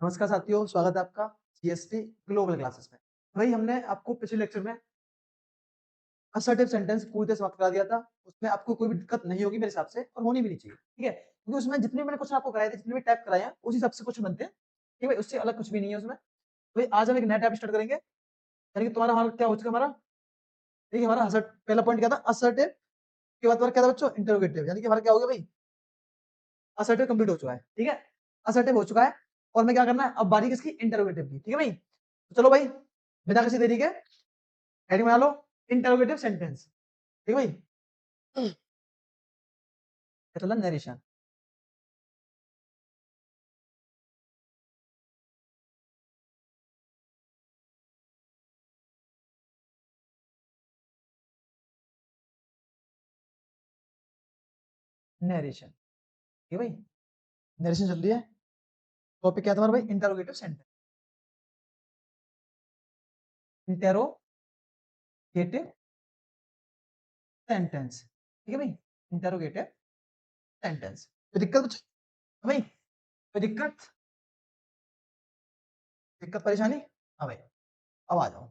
नमस्कार साथियों, स्वागत है आपका जीएसटी ग्लोबल क्लासेस में। भाई हमने आपको पिछले लेक्चर में असर्टिव सेंटेंस पूरी तरह समाप्त करा दिया था। उसमें आपको कोई भी दिक्कत नहीं होगी मेरे हिसाब से और होनी भी नहीं चाहिए, ठीक है? क्योंकि उसमें जितने भी मैंने क्वेश्चन आपको कराए थे, जितने भी टाइप कराए हैं, उसी हिसाब से क्वेश्चन बनते हैं, ठीक है भाई? उससे अलग कुछ भी नहीं है उसमें। भाई आज हम एक नया टाइप स्टार्ट करेंगे, यानी कि तुम्हारा हमारा क्या हो चुका हमारा, देखिए हमारा असर्ट पहला पॉइंट क्या था असर्टिव, के बाद हमारा क्या था बच्चों इंटरोगेटिव, यानी कि हमारा क्या हो गया भाई असर्टिव कंप्लीट हो चुका है, ठीक है? असर्टिव हो चुका है और हमें क्या करना है अब बारी किसकी इंटरोगेटिव की, ठीक है भाई? तो चलो भाई बिना किसी देरी के हेडिंग बना लो इंटरोगेटिव सेंटेंस, ठीक है भाई? मतलब नरेशन। नरेशन, ठीक है भाई? नरेशन चल रही है। टॉपिक क्या था हमारा भाई इंटरोगेटिव सेंटेंस। इंटरोगेटिव सेंटेंस, ठीक है भाई? Interrogative sentence. कोई दिक्कत कुछ भाई? कोई दिक्कत दिक्कत परेशानी? हाँ भाई अब आ जाओ।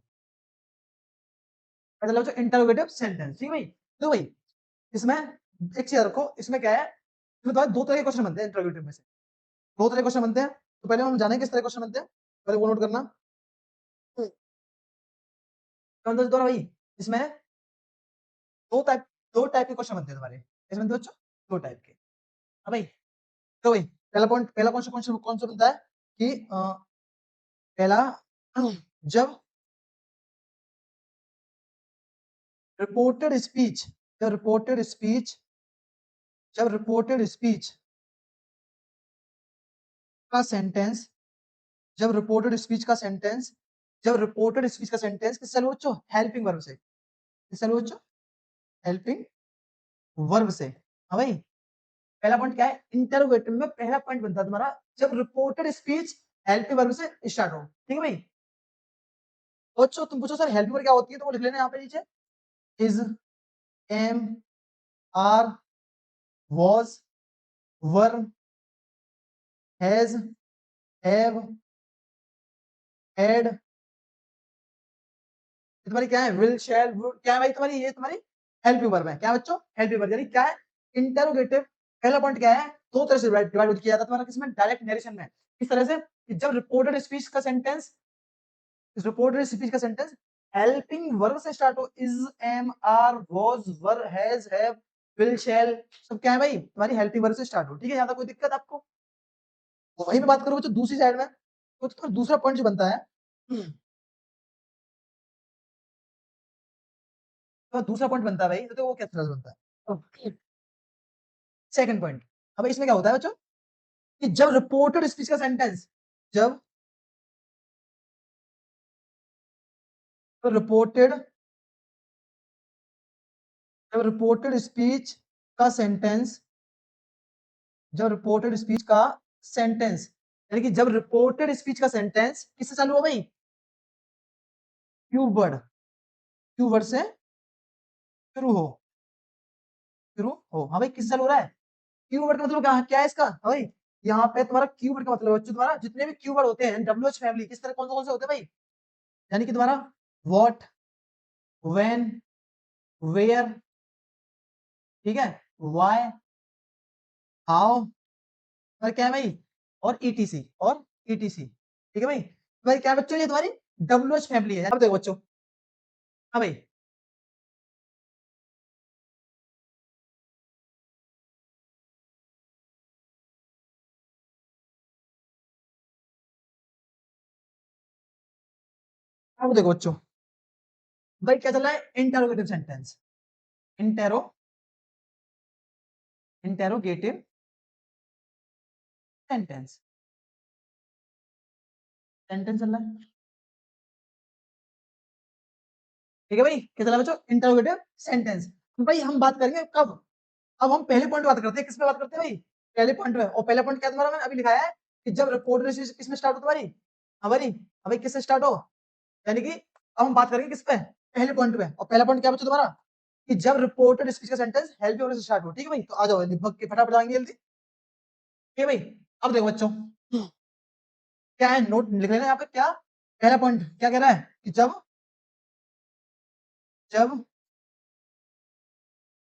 मतलब जो इंटरोगेटिव सेंटेंस, ठीक है भाई? तो भाई इसमें एक चीज रखो, इसमें क्या है, इसमें तो दो तरह के क्वेश्चन बनते हैं इंटरोगेटिव में से। दो तरह के क्वेश्चन बनते हैं, तो पहले हम जाने किस तरह क्वेश्चन बनते हैं, पहले वो नोट करना। कौन सा दोनों भाई? इसमें दो टाइप दो टाइप के क्वेश्चन बनते हैं तुम्हारे इसमें बनते हैं बच्चों, दो टाइप के। हाँ भाई तो भाई पहला पॉइंट पहला क्वेश्चन कौन सा बनता है कि पहला जब रिपोर्टेड स्पीच जब रिपोर्टेड स्पीच जब रिपोर्टेड स्पीच का सेंटेंस जब रिपोर्टेड स्पीच का सेंटेंस जब रिपोर्टेड स्पीच का सेंटेंस किससे चालू हो बच्चों हेल्पिंग वर्ब से, किससे चालू हो बच्चों हेल्पिंग वर्ब से। हाँ भाई पहला पॉइंट क्या है इंटरोगेटिव में पहला पॉइंट बनता है तुम्हारा जब रिपोर्टेड स्पीच हेल्पिंग वर्ब से स्टार्ट हो, ठीक है भाई? बच्चों तुम पूछो सर हेल्पिंग वर्ब क्या होती है, तो वो लिख लेना यहाँ पे नीचे is am are was were has have had, ये तुम्हारी क्या है विल शैल वुड, क्या है भाई तुम्हारी, ये तुम्हारी हेल्पिंग वर्ब है। क्या बच्चों हेल्पिंग वर्ब, यानी क्या है इंटरोगेटिव। पहला पॉइंट क्या है दो तरह से डिवाइड किया जाता है तुम्हारा किसमें डायरेक्ट नरेशन में, इस तरह से कि जब रिपोर्टेड स्पीच का सेंटेंस रिपोर्टेड स्पीच का सेंटेंस हेल्पिंग वर्ब से स्टार्ट हो is am are was were has have will shall, सब क्या है भाई तुम्हारी हेल्पिंग वर्ब से स्टार्ट हो, ठीक है? ज्यादा कोई दिक्कत आपको? वहीं पे बात करो बच्चों दूसरी साइड में, तो दूसरा पॉइंट जो बनता है तो दूसरा पॉइंट बनता है भाई, तो वो क्या तरह से बनता है सेकंड पॉइंट। अब इसमें क्या होता है बच्चों कि जब रिपोर्टेड स्पीच का सेंटेंस जब रिपोर्टेड जब रिपोर्टेड स्पीच का सेंटेंस जब रिपोर्टेड स्पीच का सेंटेंस यानी कि जब रिपोर्टेड स्पीच का सेंटेंस किससे चालू हो भाई क्यू वर्ड से शुरू हो हाँ भाई किससे चालू हो रहा है कीवर्ड का मतलब क्या है इसका? हाँ भाई यहाँ पे तुम्हारा कीवर्ड का मतलब बच्चों तुम्हारा जितने भी कीवर्ड होते हैं डब्ल्यूएच फैमिली किस तरह कौन से होते हैं भाई, यानी कि तुम्हारा व्हाट व्हेन वेयर, ठीक है, व्हाई हाउ और क्या है भाई और ईटीसी, ठीक है भाई? तो भाई क्या है बच्चों ये तुम्हारी डब्ल्यूएच फैमिली है। अब देखो बच्चों, हाँ भाई अब देखो बच्चों भाई क्या चल रहा है interrogative sentence intero interrogative sentence sentence चल रहा है, ठीक है भाई? क्या चला बच्चों इंटरोगेटिव सेंटेंस। भाई हम बात करेंगे कब, अब हम पहले पॉइंट बात करते हैं, किस पे बात करते हैं भाई पहले पॉइंट में, और पहले पॉइंट क्या तुम्हारा मैंने अभी लिखाया है कि जब रिपोर्ट किस में स्टार्ट हो तुम्हारी हमारी अभी किससे स्टार्ट हो, यानी कि अब हम बात करेंगे किस पे पहले पॉइंट पे, और पहला पॉइंट क्या बच्चों तुम्हारा कि जब रिपोर्टेड स्पीच का सेंटेंस हेल्प होने से स्टार्ट हो, ठीक है भाई? तो आ जाओ जल्दी भग के फटाफट आएंगे जल्दी, ठीक है भाई? अब देखो बच्चों क्या है, नोट लिख लेना यहाँ पे। क्या पहला पॉइंट क्या कह रहा है कि जब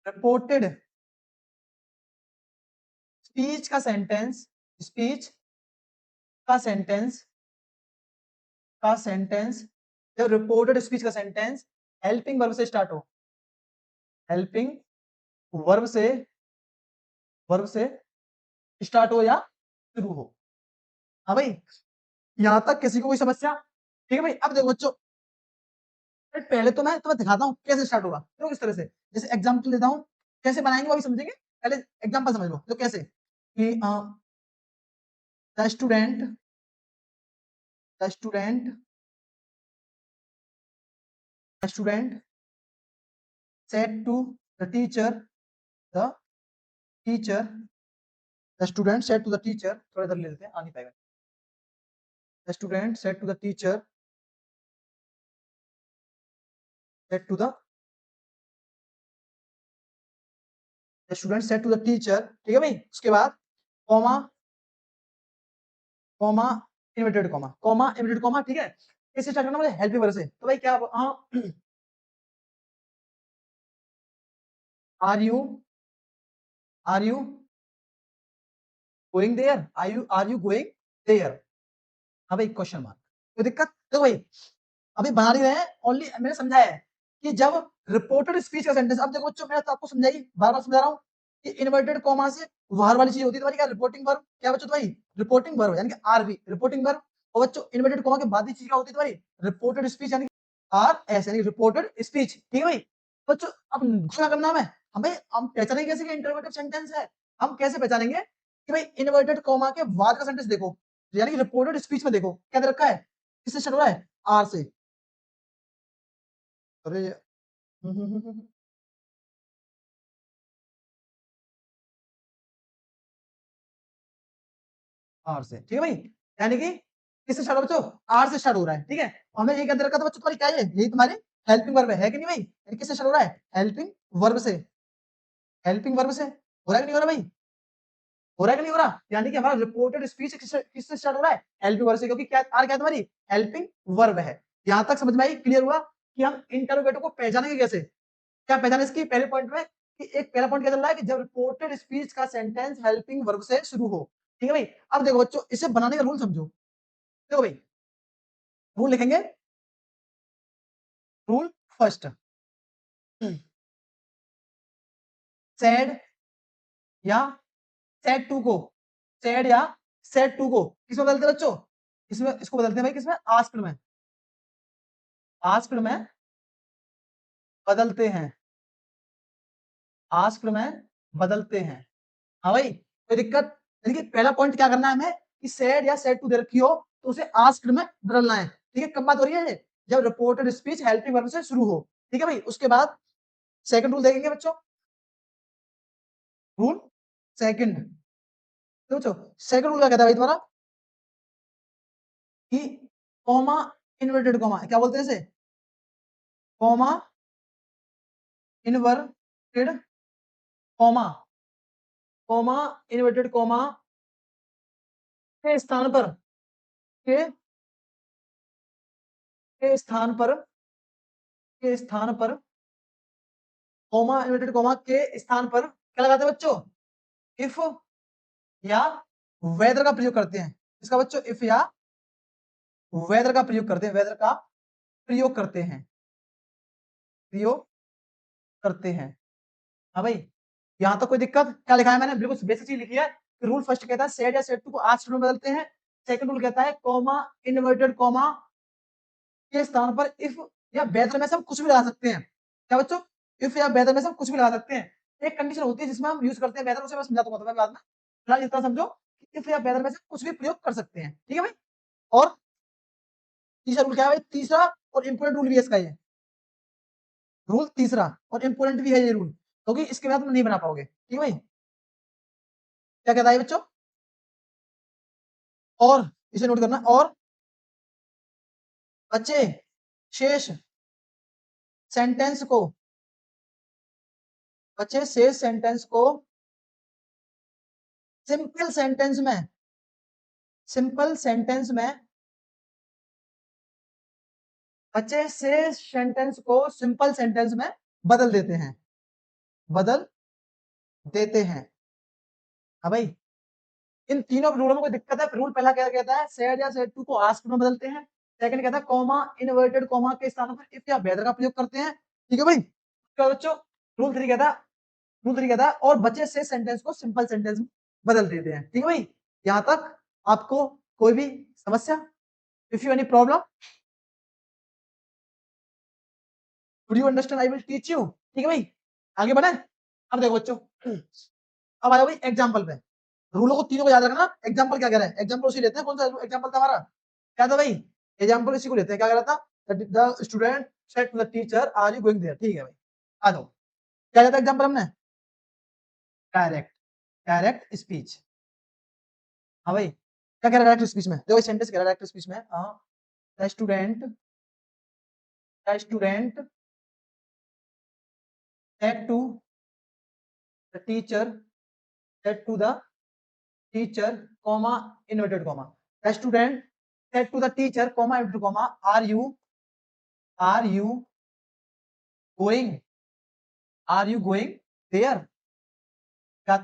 रिपोर्टेड स्पीच का सेंटेंस, स्पीच का सेंटेंस जब रिपोर्टेड स्पीच का सेंटेंस हेल्पिंग वर्ब से स्टार्ट हो, हेल्पिंग वर्ब से स्टार्ट हो या शुरू हो। हाँ भाई, यहां तक किसी को कोई समस्या? ठीक है भाई। अब देखो बच्चों, पहले तो मैं तुम्हें दिखाता हूँ कैसे स्टार्ट होगा। तो किस तरह से, जैसे एग्जांपल देता हूँ, कैसे बनाएंगे वो भी समझेंगे। पहले एग्जांपल समझ लो। तो कैसे कि the student said to the teacher, the teacher, the student said to the teacher, थोड़ा इधर ले लेते हैं, आ नहीं पाएगा। The student said to the teacher, said to the student said to the teacher, ठीक है भाई। उसके बाद comma comma inverted comma inverted comma, ठीक है। इससे स्टार्ट करना मुझे हेल्प वर्ब से। तो भाई क्या, are you going there, are you going there. हाँ भाई, क्वेश्चन मार्क। कोई दिक्कत? देखो भाई, अभी बना नहीं रहे हैं, ओनली मैंने समझाया है कि जब रिपोर्टेड स्पीच का सेंटेंस, अब देखो बच्चों, मैं तो आपको समझाई, बार बार समझा रहा हूँ कि इन्वर्टेड कॉमा से बाहर वाली चीज होती है तुम्हारी क्या, रिपोर्टिंग वर्ब। क्या बच्चों तुम्हारी रिपोर्टिंग वर्ब, यानी कि आरवी, रिपोर्टिंग वर्ब। और बच्चों इन्वर्टेड कॉमा के बाद की चीज क्या होती है तुम्हारी, रिपोर्टेड स्पीच, यानी आर एस, यानी रिपोर्टेड स्पीच। ठीक है भाई बच्चों। अब क्या करना है, हम भाई हम पहचानेंगे कैसे कि इंटरोगेटिव सेंटेंस है। हम कैसे पहचानेंगे कि भाई इन्वर्टेड कॉमा के बाद का सेंटेंस देखो, यानी कि रिपोर्टेड स्पीच में देखो क्या दे रखा है, किससे शुरू है, आर से। अरे आर से, ठीक है भाई। यानी कि किससे स्टार्ट हो बच्चों, आर से स्टार्ट हो रहा है। ठीक है, हमें ये कहते रखा था बच्चों तुम्हारी क्या है, यही तुम्हारी हेल्पिंग वर्ब है कि नहीं भाई। यानी किससे स्टार्ट हो रहा है, हेल्पिंग वर्ब से। हेल्पिंग वर्ब से हो रहा है कि नहीं हो रहा भाई, हो रहा है कि नहीं हो रहा। यानी कि हमारा रिपोर्टेड स्पीच किससे स्टार्ट हो रहा है, हेल्पिंग वर्ब से, क्योंकि क्या आर क्या है तुम्हारी, हेल्पिंग वर्ब है। यहां तक समझ में आई, क्लियर हुआ कि हम इंटरोगेटिव को पहचानेंगे कैसे। क्या पहचान इसकी, पहले पॉइंट में कि एक पहला पॉइंट क्या चल रहा है कि जब रिपोर्टेड स्पीच का सेंटेंस हेल्पिंग वर्ब से शुरू हो। ठीक है भाई। अब देखो बच्चों, इसे बनाने का रूल समझो। देखो भाई, रूल लिखेंगे। रूल फर्स्ट, सेड या सेड टू को, सेड या सेड टू को किसमें बदलते हैं बच्चों, इसमें इसको बदलते हैं भाई किसमें, आस्क्ड में। आस्क्ड में बदलते हैं, आस्क्ड में बदलते हैं। हाँ भाई, कोई दिक्कत? यानी कि पहला पॉइंट क्या करना है हमें कि सेड या सेड टू दे रखी हो तो उसे आस्क्ड में बदलना है। ठीक है, कब बात हो रही है, जब रिपोर्टेड स्पीच हेल्पिंग वर्ब से शुरू हो। ठीक है भाई। उसके बाद सेकंड रूल देखेंगे बच्चों। रूल सेकंड, तो बच्चों सेकंड रूल क्या कहता है भाई तुम्हारा कि कॉमा इन्वर्टेड कॉमा, क्या बोलते हैं इसे, comma inverted comma, comma inverted comma के स्थान पर, के के स्थान पर, के स्थान पर, कॉमा इन्वर्टेड कॉमा के स्थान पर क्या लगाते हैं बच्चों, इफ या वेदर का प्रयोग करते हैं। इसका बच्चों इफ या वेदर का प्रयोग करते हैं, वेदर का प्रयोग करते हैं, प्रयोग करते हैं। हाँ भाई, यहां तक कोई दिक्कत? क्या लिखा है मैंने, बिल्कुल बेसिक चीज लिखी है। रूल फर्स्ट कहता है सेड या सेड टू को आस्क्ड में बदलते हैं। सेकंड रूल कहता है कॉमा इन्वर्टेड कॉमा के स्थान पर इफ या वेदर में से हम कुछ भी लगा सकते हैं। क्या बच्चों, इफ या वेदर में से हम कुछ भी लगा सकते हैं। एक कंडीशन होती है जिसमें हम यूज करते हैं वेदर, उसे मैं समझा दूंगा तुम्हें बाद में। फिलहाल इतना समझो कि इफ या वेदर में से कुछ भी प्रयोग कर सकते हैं। ठीक है भाई। और तीसरा रूल क्या है भाई, तीसरा और इंपोर्टेंट रूल भी है इसका, ये रूल तीसरा और इंपोर्टेंट भी है ये रूल, क्योंकि इसके बाद तुम नहीं बना पाओगे। ठीक है भाई, क्या कहता है बच्चों, और इसे नोट करना, और बच्चे शेष सेंटेंस को, बच्चे शेष सेंटेंस को सिंपल सेंटेंस में सिंपल सेंटेंस में बचे से सेंटेंस को सिंपल सेंटेंस में बदल देते हैं, बदल देते हैं। हाँ भाई, इन तीनों रूलों में कोई दिक्कत है? रूल पहला क्या कहता है, सेड या सेड टू को आस्क में बदलते हैं। सेकंड कहता है कॉमा इनवर्टेड कॉमा के स्थान पर इफ या वेदर का प्रयोग करते हैं। ठीक है भाई, तो बच्चों रूल थ्री कहता है, रूल थ्री कहता है और बचे से सेंटेंस को सिंपल सेंटेंस में बदल देते हैं। ठीक है भाई, यहां तक आपको कोई भी समस्या? If you any problem, do you understand? I will teach you. ठीक है भाई, आगे बढ़े। अब देखो बच्चों, अब आ जाओ भाई एग्जाम्पल पे। रूलों को तीनों को याद रखना। एग्जाम्पल क्या कह रहा है? एग्जाम्पल उसी लेते हैं। कौन सा एग्जाम्पल था हमारा? क्या था भाई? एग्जाम्पल इसी को लेते हैं। क्या कह रहा था? The student said to the teacher are you going there. ठीक है भाई, आ जाओ। क्या कहता है एग्जाम्पल हमने? Direct, direct speech. हाँ भाई, क्या कह रहा है डायरेक्ट स्पीच में? देखो सेंटेंस कह रहा है डायरेक्ट स्पीच में, the student, the student said to the teacher, said to the teacher comma inverted comma, the student said to the teacher comma inverted comma are you going, are you going there? क्या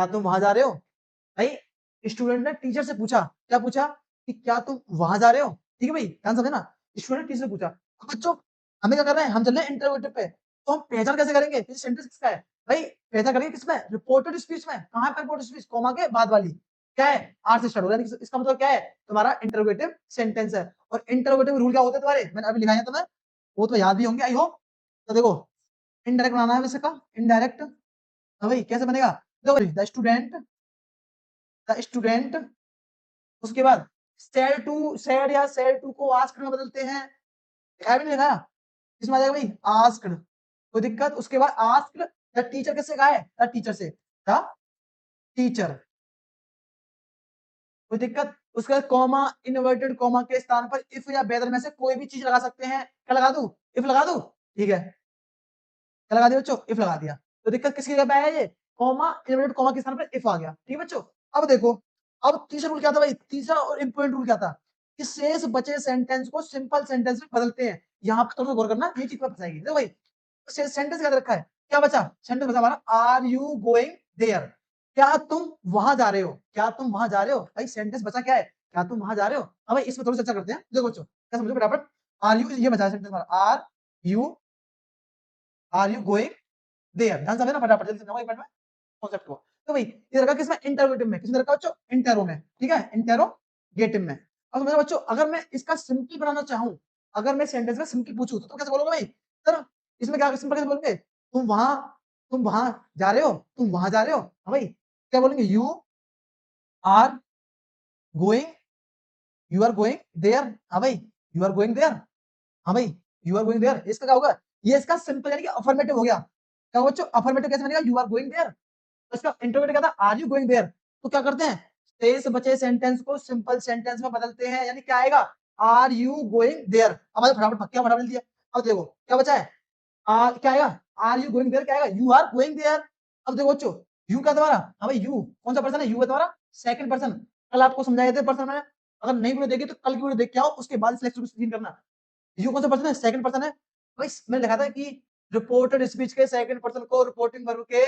तुम वहां जा रहे हो? भाई student ने teacher से पूछा, क्या पूछा? कि क्या तुम वहां जा रहे हो? ठीक है भाई, ध्यान समझे ना। स्टूडेंट टीचर से पूछा। अब बच्चों हमें क्या कर रहे हैं, हम चल रहे हैं इंटरोगेटिव पे, तो हम पहचान कैसे करेंगे कि सेंटेंस किसका है? भाई पहचान करेंगे किसमें? रिपोर्टेड स्पीच में। कहां पर रिपोर्टेड स्पीच? कॉमा के बाद वाली। क्या है? आर से स्टार्ट हो रहा है। इसका मतलब क्या है? तुम्हारा इंटरोगेटिव सेंटेंस है। और इंटरोगेटिव रूल क्या होते हैं तुम्हारे? मैंने अभी लिखाया तुम्हें, वो तो याद भी होंगे आई होप। तो देखो इनडायरेक्ट बनाना है वैसे का, इनडायरेक्ट। हाँ भाई कैसे बनेगा? देखो द स्टूडेंट, द स्टूडेंट, उसके बाद सेड टू, सेड या सेड टू को आस्क्ड में बदलते हैं। लिखा भी नहीं लिखा? किसमें आ जाएगा भाई? आस्क्ड। कोई दिक्कत? उसके बाद आस्क्ड द टीचर किससे कहा है? द टीचर से, द टीचर। कोई दिक्कत? उसके बाद कॉमा इनवर्टेड कॉमा के स्थान पर इफ या वेदर में से कोई भी चीज लगा सकते हैं। क्या लगा दूं? इफ लगा दूं? ठीक है, क्या लगा दिया बच्चों? इफ लगा दिया। तो दिक्कत किसकी जगह पे है? ये कॉमा इनवर्टेड कॉमा के स्थान पर इफ आ गया। ठीक है बच्चों, अब देखो, अब तीसरा रूल क्या था भाई? तीसरा और इंपॉर्टेंट रूल क्या था? कि शेष बचे सेंटेंस को सिंपल सेंटेंस में बदलते हैं। यहाँ पर थोड़ा गौर करना, ये चीज पर फंसाएगी। देखो भाई सेंटेंस क्या रखा है? क्या बचा? सेंटेंस बचा हमारा आर यू गोइंग देयर। क्या तुम वहां जा रहे हो? क्या तुम वहां जा रहे हो? भाई सेंटेंस बचा क्या है? क्या तुम वहां जा रहे हो? अब भाई इसमें थोड़ी चर्चा करते हैं। देखो बच्चों क्या समझो फटाफट। आर यू, ये बचा है सेंटेंस हमारा, you are you going there. ध्यान समझना फटाफट, जल्दी समझो एक मिनट में कॉन्सेप्ट को। तो भाई ये रखा किसमें? इंटरोगेटिव में। किसमें रखा बच्चों? इंटेरो में। ठीक है, इंटेरोगेटिव में। अब समझो बच्चों, अगर मैं इसका सिंपल बनाना चाहूं, अगर मैं सेंटेंस में सिंपल पूछूं तो कैसे बोलोगे भाई? सर इसमें क्या सिंपल कैसे बोलोगे? तुम वहां जा रहे हो? तुम वहां जा रहे हो? हाँ भाई क्या बोलेंगे? You are going, you are going there. हाँ भाई यू आर गोइंग देयर। हाँ भाई यू आर गोइंग देयर। इसका क्या होगा? ये इसका सिंपल यानी कि अफर्मेटिव हो गया। क्या होगा बच्चों? अफर्मेटिव कैसे बनेगा? You are going there. तो इसका इंटरव्यू क्या था? Are you going there. तो क्या करते हैं? शेष बचे सेंटेंस को सिंपल सेंटेंस में बदलते हैं, यानी क्या आएगा? Are you going there. अब फटाफट क्या फटाफट दिया। अब देखो क्या बचा है? क्या आएगा? आर यू गोइंग देयर क्या आएगा? You are going there. अब देखो बच्चों, यू क्या तुम्हारा? हाँ भाई यू कौन सा पर्सन है? यू है तुम्हारा सेकंड पर्सन। कल आपको समझाए थे पर्सन मैंने, अगर नहीं वीडियो देखी तो कल की वीडियो देख के आओ, उसके बाद सिलेक्शन करना। यू कौन सा पर्सन है? सेकंड पर्सन है। भाई मैंने लिखा था कि रिपोर्टेड स्पीच के सेकंड पर्सन को रिपोर्टिंग वर्ब के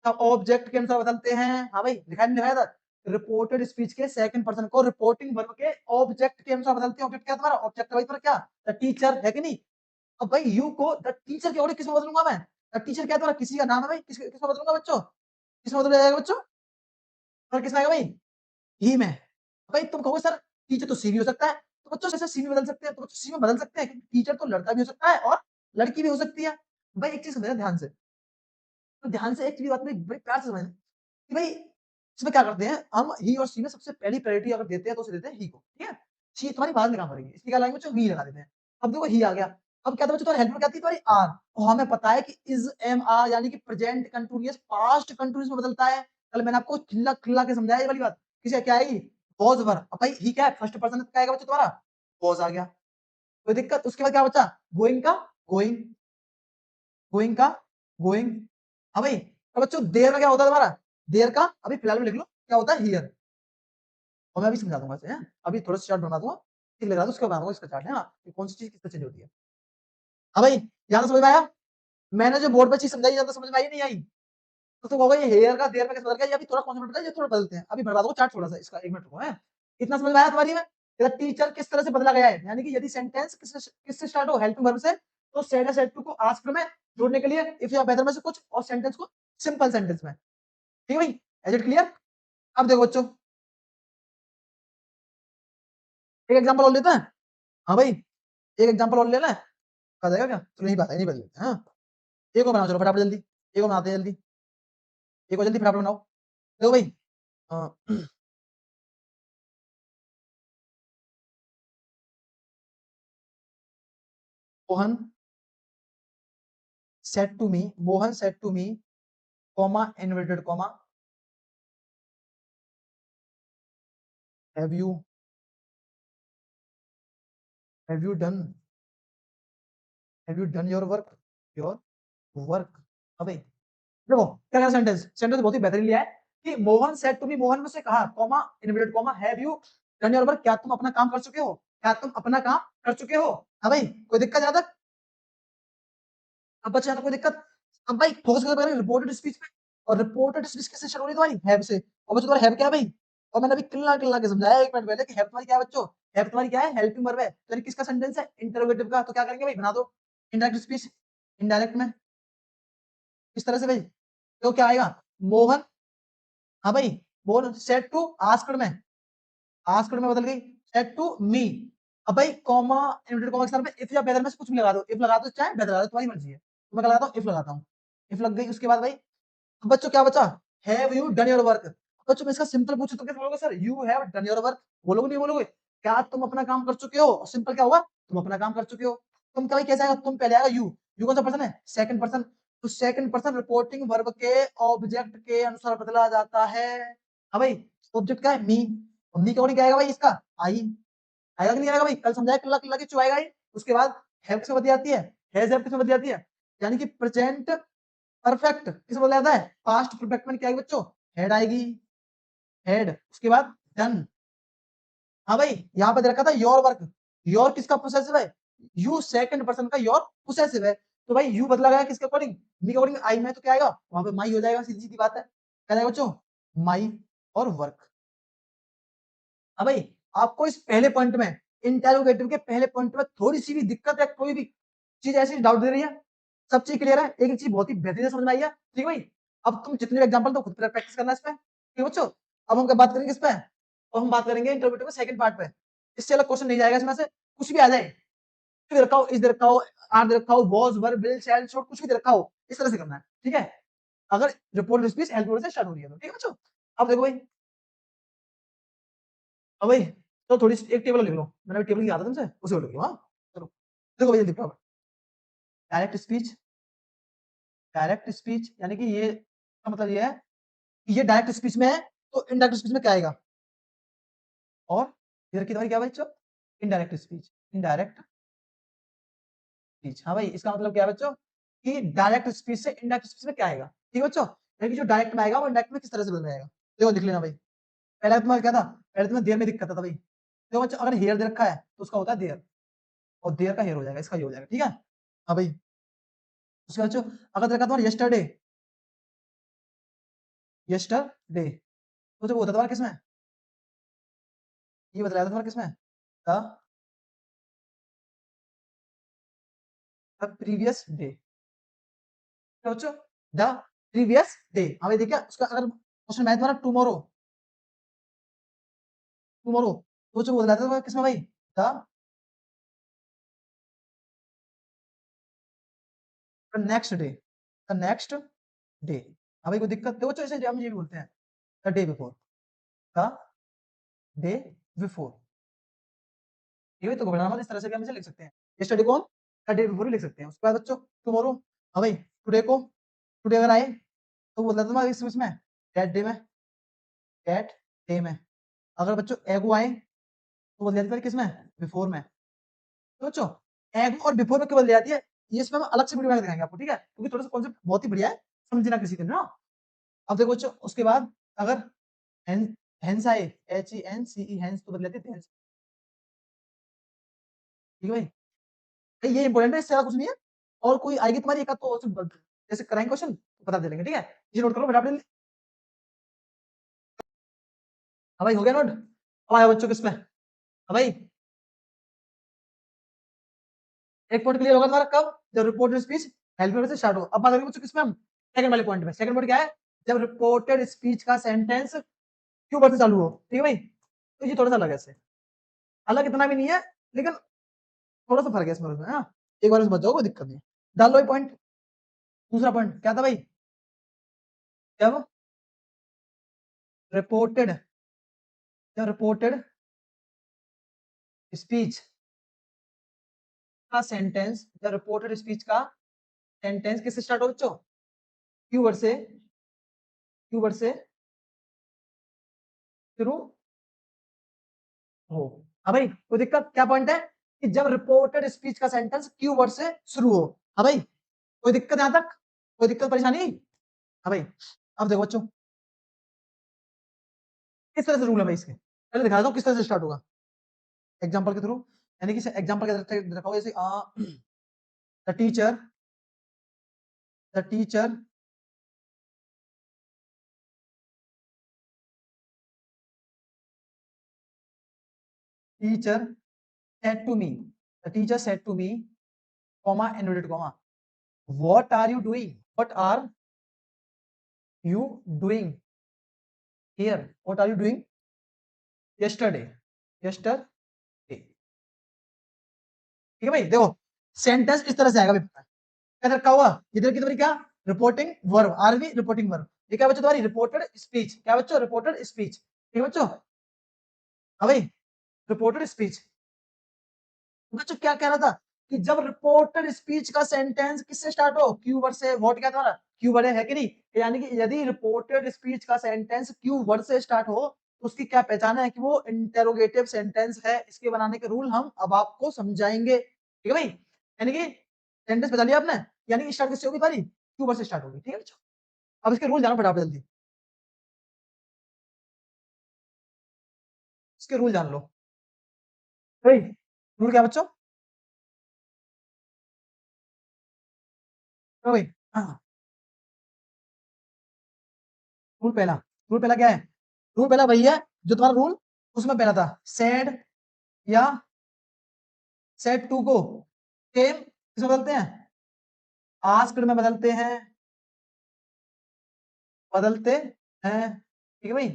ऑब्जेक्ट के अनुसार बदलते हैं। हाँ भाई लिखा नहीं लिखाया था? रिपोर्टेड स्पीच के सेकंड पर्सन को रिपोर्टिंग वर्ब के ऑब्जेक्ट के अनुसार बदलते हैं। ऑब्जेक्ट क्या तुम्हारा? ऑब्जेक्ट भाई तुम्हारा क्या? द टीचर है कि नहीं? अब भाई यू को द टीचर के ऑर्डर किसमें बदलूंगा मैं? द टीचर क्या तुम्हारा किसी का नाम है भाई? किसमें बदलूंगा बच्चों? किसमें बदल जाएगा बच्चों? और किसमें आएगा भाई? ही में। भाई तुम कहोगे सर टीचर तो सी भी हो सकता है। तो बच्चों जैसे सी में बदल सकते हैं, तो बच्चों सी में बदल सकते हैं क्योंकि टीचर तो लड़का भी हो सकता है और लड़की भी हो सकती है। भाई एक चीज समझना ध्यान से, तो ध्यान से एक चीज बात में बड़े प्यार से समझना कि भाई इसमें क्या करते हैं हम, ही और सी में सबसे पहली प्रायोरिटी अगर देते हैं तो उसे देते हैं ही को। ठीक है, सी तुम्हारी बाद में काम करेंगे, इसलिए क्या लगाएंगे बच्चों? वी लगा देते हैं। अब देखो ही आ गया। अब क्या था बच्चों? तुम्हारी हेल्प में क्या थी? तुम्हारी आर। और हमें पता है कि इज एम आर यानी कि प्रेजेंट कंटीन्यूअस पास्ट कंटीन्यूअस में बदलता है। कल मैंने आपको खिल्ला खिल्ला के समझाया ये वाली बात। किसी क्या आएगी? Was were. अब भाई ही क्या है? फर्स्ट पर्सन क्या आएगा बच्चों तुम्हारा? वॉज आ गया। कोई दिक्कत? उसके बाद क्या बचा? गोइंग का गोइंग, गोइंग का गोइंग। हाँ भाई, अब बच्चों देर का क्या होता है तुम्हारा? देर का अभी फिलहाल में लिख लो क्या होता है? हियर। और मैं अभी समझा दूंगा इसे, अभी थोड़ा सा चार्ट बना दूंगा, ठीक लग रहा है उसके बाद बनाऊंगा इसका चार्ट है ना, कि कौन सी चीज किस तरह चेंज होती है। हाँ भाई, यहाँ समझ में आया? मैंने जो बोर्ड पर चीज समझाई ज्यादा समझ में आई नहीं आई? तो होगा ये हेयर का देयर में कैसे बदल गया, ये अभी थोड़ा कॉन्सेप्ट का ये थोड़ा बदलते हैं, अभी बता दूंगा चार्ट थोड़ा सा इसका, 1 मिनट रुको है। इतना समझ में आया तुम्हारी में? टीचर किस तरह से बदला गया है, यानी कि यदि सेंटेंस किससे स्टार्ट हो, हेल्पिंग वर्ब से, तो सेड या सेड टू को आस्क्ड में जोड़ने के लिए इफ या वेदर में से कुछ, और सेंटेंस को सिंपल सेंटेंस में। ठीक है भाई, इज इट क्लियर? अब देखो बच्चों, एक एग्जांपल और लेते हैं। हाँ भाई, एक एग्जांपल और लेना है, आ जाएगा क्या? तो नहीं बात है, नहीं बदल लेते हैं। हाँ, एक और बनाओ चलो फटाफट जल्दी, एक और बनाते हैं जल्दी, एक और जल्दी फटाफट बनाओ। देखो भाई, Mohan said to me, Mohan said to me, comma inverted comma, have you have you done have you done your work? अबे देखो क्या क्या सेंटेंस, सेंटेंस बहुत ही बेहतरीन लिया है कि Mohan said to me, Mohan मुझसे कहा, comma inverted comma, have you done your work, क्या तुम अपना काम कर चुके हो, क्या तुम अपना काम कर चुके हो? हाँ भाई, कोई दिक्कत यहां तक? अब बच्चे यहाँ तक कोई दिक्कत? अब भाई फोकस करते रिपोर्टेड स्पीच पे, और रिपोर्टेड स्पीच किससे शुरू हो रही है तुम्हारी? हैव से। और बच्चों तुम्हारा हैव क्या है भाई? और मैंने अभी किल्ला किल्ला के समझाया 1 मिनट पहले कि हैव तुम्हारी क्या है बच्चों? हैव तुम्हारी क्या है? हेल्पिंग वर्ब है। तो किसका सेंटेंस है? इंटरोगेटिव का। तो क्या करेंगे भाई, बना दो इनडायरेक्ट स्पीच, इनडायरेक्ट में इस तरह से भाई, तो क्या आएगा? मोहन, हाँ भाई, मोहन सेड टू आस्क्ड में, आस्क्ड में बदल गई सेड टू मी। अब भाई कॉमा इनवर्टेड कॉमा के साथ में इफ या वेदर में से कुछ भी लगा दो, इफ लगा दो चाहे वेदर लगा दो, तुम्हारी मर्जी है। तो मैं लगाता हूँ इफ, लगाता हूँ इफ, लग गई। उसके बाद भाई बच्चों क्या बचा? Have you done your work. बच्चों मैं इसका सिंपल पूछूं तो क्या बोलोगे sir? You have done your work बोलोगे नहीं बोलोगे? क्या तुम अपना काम कर चुके हो? सिंपल क्या होगा? तुम अपना काम कर चुके हो। तुम क्या भाई कैसे आएगा? तुम पहले आएगा यू, यू कौन सा पर्सन है? Second person. तो सेकंड पर्सन रिपोर्टिंग वर्ब के ऑब्जेक्ट के अनुसार बदला जाता है। हाँ भाई, ऑब्जेक्ट क्या है? मी, और मी का क्या आएगा भाई इसका? आई। आएगा कि नहीं आएगा भाई? कल समझाया किल्ला किल्ला के चुआएगा ही। उसके बाद हैव किसमें बदल जाती है? हैज हैव किसमें बदल जाती है? यानी कि प्रेजेंट परफेक्ट किस बदल जाता है? पास्ट परफेक्ट में क्या आएगी बच्चों? हेड आएगी, हेड। उसके बाद डन। हाँ भाई, यहाँ पे दे रखा था योर वर्क, योर किसका पोसेसिव है? यू सेकंड पर्सन का योर पोसेसिव है। तो भाई यू बदला गया किसके अकॉर्डिंग? मी के अकॉर्डिंग। आई में तो क्या आएगा? वहां पे माई हो जाएगा, सीधी सीधी बात है। क्या जाएगा बच्चों? माई और वर्क। अब भाई आपको इस पहले पॉइंट में, इंटेरोगेटिव के पहले पॉइंट में थोड़ी सी भी दिक्कत है, कोई भी चीज ऐसी डाउट दे रही है? सब चीज क्लियर है? एक चीज बहुत ही बेहतरीन समझ में आई है, ठीक है भाई? अब तुम जितने एग्जांपल तो खुद प्रैक्टिस करना इस पे, ठीक है बच्चों? अब हम क्या बात करेंगे इस पे? अब हम बात करेंगे इंटरोगेटिव के सेकंड पार्ट पे। इससे अलग क्वेश्चन नहीं जाएगा इसमें से, कुछ भी आ जाए, कुछ भी रखा हो, इज दे रखा हो, आर दे रखा हो, was were will shell should, कुछ भी दे रखा हो, इस तरह से करना है, ठीक है? अगर रिपोर्ट स्पीच हेल्प से स्टार्ट हो रही है तो, ठीक है बच्चों? अब देखो भाई, अब भाई तो थोड़ी सी एक टेबल लिख लो, मैंने टेबल की आदत तुमसे, उसे लिख लो। हाँ चलो देखो भाई, लिखो डायरेक्ट स्पीच, डायरेक्ट स्पीच यानी कि ये का मतलब ये है कि ये डायरेक्ट स्पीच में है, तो इनडायरेक्ट स्पीच में क्या आएगा? और इधर की तुम्हारी क्या बच्चों? Indirect speech, indirect speech. हाँ भाई, इसका मतलब क्या है बच्चों? कि डायरेक्ट स्पीच से इनडायरेक्ट स्पीच में क्या आएगा, ठीक है बच्चों? यानी कि जो डायरेक्ट में आएगा वो इनडायरेक्ट में किस तरह से बदल जाएगा। देखो लिख लेना भाई, पहले तुम्हारा क्या था? पहले तुम्हें देर में दिक्कत था भाई। देखो बच्चों, अगर हेयर दे रखा है तो उसका होता है देर, और देर का हेयर हो जाएगा, इसका ये हो जाएगा, ठीक है? हाँ भाई, उसके बाद बच्चों अगर दे रखा तुम्हारा यस्टरडे, यस्टरडे, तो जो वो होता है तुम्हारा किसमें? ये बदलाया था तुम्हारा किसमें? द प्रीवियस डे, तो बच्चों द प्रीवियस डे। हाँ भाई देखिए, उसका अगर क्वेश्चन में तुम्हारा टुमारो, टुमारो, तो जो बदलाया था किसमें भाई? The next day, the next day. हाँ भाई कोई दिक्कत? देखो बच्चों इसे हम ये भी बोलते हैं the day before, the day before. ये तो घबराना मत, इस तरह से भी हम इसे लिख सकते हैं। यस्टरडे को हम डे बिफोर भी लिख सकते हैं। उसके बाद बच्चों टुमारो, हाँ भाई टुडे को, टुडे अगर आए तो बोलता था इसमें दैट डे में, दैट डे में। अगर बच्चों एगो आए तो बोल दिया था किसमें? बिफोर में। तो बच्चों एगो और बिफोर में क्यों बदल जाती है, ये इसमें हम अलग से वीडियो में दिखाएंगे आपको, ठीक है? क्योंकि थोड़ा सा कॉन्सेप्ट बहुत ही बढ़िया है, समझना किसी दिन ना। अब देखो बच्चों उसके बाद अगर हेंस आए, HENCE, हेंस तो बदल देते हेंस। ठीक है भाई, ये इंपॉर्टेंट है, इससे ज्यादा कुछ नहीं है। और कोई आएगी तुम्हारी एक आध तो जैसे कराएंगे क्वेश्चन बता दे लेंगे, ठीक है, ये नोट करो फटाफट। हाँ भाई, हो गया नोट। अब आया बच्चों किसमें, हाँ भाई, एक पॉइंट क्लियर होगा तुम्हारा कब, जब रिपोर्टेड स्पीच हेल्पर से स्टार्ट हो। अब बात करेंगे बच्चों किसमें हम, सेकंड वाले पॉइंट में। सेकंड पॉइंट क्या है, जब रिपोर्टेड स्पीच का सेंटेंस क्यों वर्ड से चालू हो। ठीक है भाई, तो ये थोड़ा सा अलग है इससे, अलग इतना भी नहीं है, लेकिन थोड़ा सा फर्क है इसमें, हाँ, एक बार समझ जाओ, कोई दिक्कत नहीं है। डाल लो पॉइंट। दूसरा पॉइंट क्या था भाई, जब रिपोर्टेड, जब रिपोर्टेड स्पीच का सेंटेंस, जब रिपोर्टेड स्पीच का सेंटेंस किससे स्टार्ट हो बच्चों, क्यू वर्ड से, क्यू वर्ड से शुरू हो। हाँ भाई, कोई दिक्कत, क्या पॉइंट है कि जब रिपोर्टेड स्पीच का सेंटेंस क्यू वर्ड से शुरू हो। हाँ भाई, कोई दिक्कत यहां तक, कोई दिक्कत परेशानी। हाँ भाई, अब देखो बच्चों किस तरह से रूल है भाई इसके, पहले दिखा दो किस तरह से स्टार्ट होगा एग्जांपल के थ्रू। यानी कि एग्जांपल के तरह रखा हो, जैसे the teacher, the teacher teacher said to me, the teacher said to me, comma inverted comma, what are you doing, what are you doing here, what are you doing yesterday, yesterday। ठीक है भाई, देखो sentence इस तरह से आएगा, क्या रखा हुआ इधर की, क्या reporting verb, RV reporting verb. ये क्या बच्चों तुम्हारी रिपोर्टेड स्पीच, क्या बच्चों रिपोर्टेड स्पीच। ठीक है बच्चों, हाँ भाई, रिपोर्टेड स्पीच। बच्चों क्या कह रहा था कि जब रिपोर्टेड स्पीच का सेंटेंस किससे स्टार्ट हो, क्यू वर्ड से, व्हाट क्या तुम्हारा क्यू वर्ड है कि नहीं, यानी कि यदि रिपोर्टेड स्पीच का सेंटेंस क्यू वर्ड से स्टार्ट हो तो उसकी क्या पहचान है कि वो इंटेरोगेटिव सेंटेंस है। इसके बनाने के रूल हम अब आपको समझाएंगे। ठीक है भाई, यानी कि सेंटेंस बता लिया आपने, यानी कि स्टार्ट किससे होगी तुम्हारी, क्यू वर्ड से स्टार्ट होगी। ठीक है बच्चों, अब इसके रूल जानो फटाफट जल्दी, इसके रूल जान लो भाई। रूल क्या बच्चों, तो भाई, हाँ, रूल पहला, रूल पहला क्या है, रूल पहला वही है जो तुम्हारा रूल उसमें पहला था, सेड या सेड टू को सेम किसमें बदलते हैं, आस्क्ड में बदलते हैं, बदलते हैं। ठीक है भाई,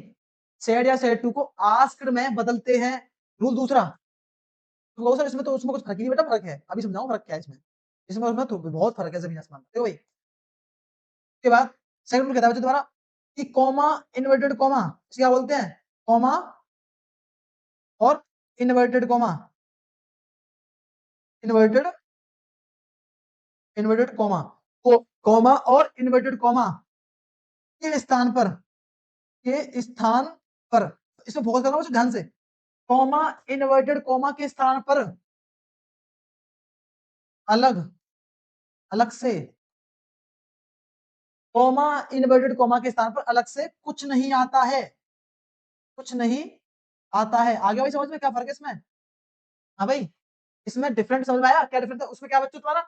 सेड या सेड टू को आस्क्ड में बदलते हैं। रूल दूसरा, तो सर इसमें तो उसमें कुछ फर्क ही नहीं बेटा, फर्क है अभी समझाऊं फर्क क्या है इसमें, इसमें उसमें तो बहुत फर्क है जमीन आसमान। देखो भाई, उसके बाद सेकंड रूल कहता है तुम्हारा कि कॉमा इन्वर्टेड कॉमा, इसे क्या बोलते हैं, कॉमा और inverted comma, inverted, inverted comma, comma और इन्वर्टेड कॉमा के स्थान पर, के स्थान पर, इसमें फोकस करना मुझे ध्यान से, कॉमा इन्वर्टेड कॉमा के स्थान पर अलग, अलग से, कॉमा इन्वर्टेड कॉमा के स्थान पर अलग से कुछ नहीं आता है, कुछ नहीं आता है। आगे भाई समझ में क्या फर्क है इसमें, हाँ भाई, इसमें डिफरेंट समझ में आया, क्या डिफरेंस है उसमें, क्या बच्चों तुम्हारा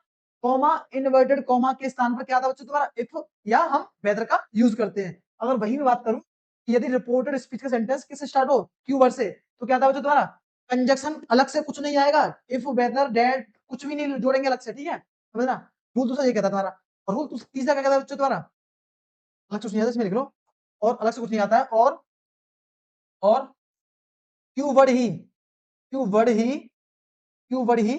कॉमा इन्वर्टेड कॉमा के स्थान पर क्या था बच्चों तुम्हारा, इफ या हम वेदर का यूज करते हैं। अगर वही मैं बात करूं कि यदि रिपोर्टेड स्पीच का सेंटेंस किससे स्टार्ट हो, क्यू वर्ड से, तो क्या था बच्चों तुम्हारा कंजक्शन अलग से कुछ नहीं आएगा, इफ वेदर डेट कुछ भी नहीं जोड़ेंगे अलग से। ठीक है, समझना, रूल दूसरा ये कहता तुम्हारा। और रूल तीसरा क्या कहता है बच्चों तुम्हारा, अलग से कुछ नहीं आता, इसमें लिख लो, और अलग से कुछ नहीं आता है, और क्यू वर्ड ही, क्यू वर्ड ही, क्यू वर्ड ही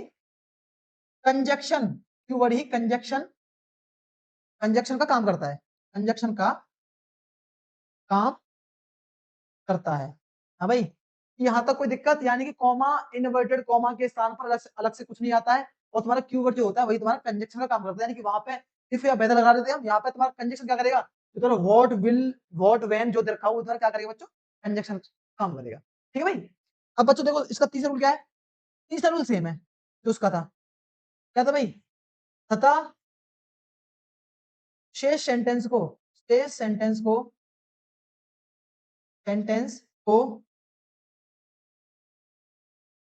कंजक्शन, क्यू वर्ड ही कंजक्शन, कंजक्शन का काम करता है, कंजक्शन का काम करता है। हाँ भाई, यहां तक कोई दिक्कत, यानी कि कॉमा इन्वर्टेड कॉमा के स्थान पर अलग से कुछ नहीं आता है, और तुम्हारा कीवर्ड जो होता है वही तुम्हारा कंजक्शन का काम करता है। यानी कि वहां पे इफ या वेदर लगा देते हैं हम, यहाँ पे तुम्हारा कंजक्शन क्या करेगा, तो तुम्हारा व्हाट विल, व्हाट व्हेन जो रखा हुआ उधर क्या करेगा बच्चों, कंजक्शन काम करेगा। ठीक है भाई, अब बच्चों देखो इसका तीसरा रूल क्या है, तीसरा रूल सेम है जो उसका था, क्या था भाई, तथा शेष सेंटेंस को, शेष सेंटेंस को, सेंटेंस को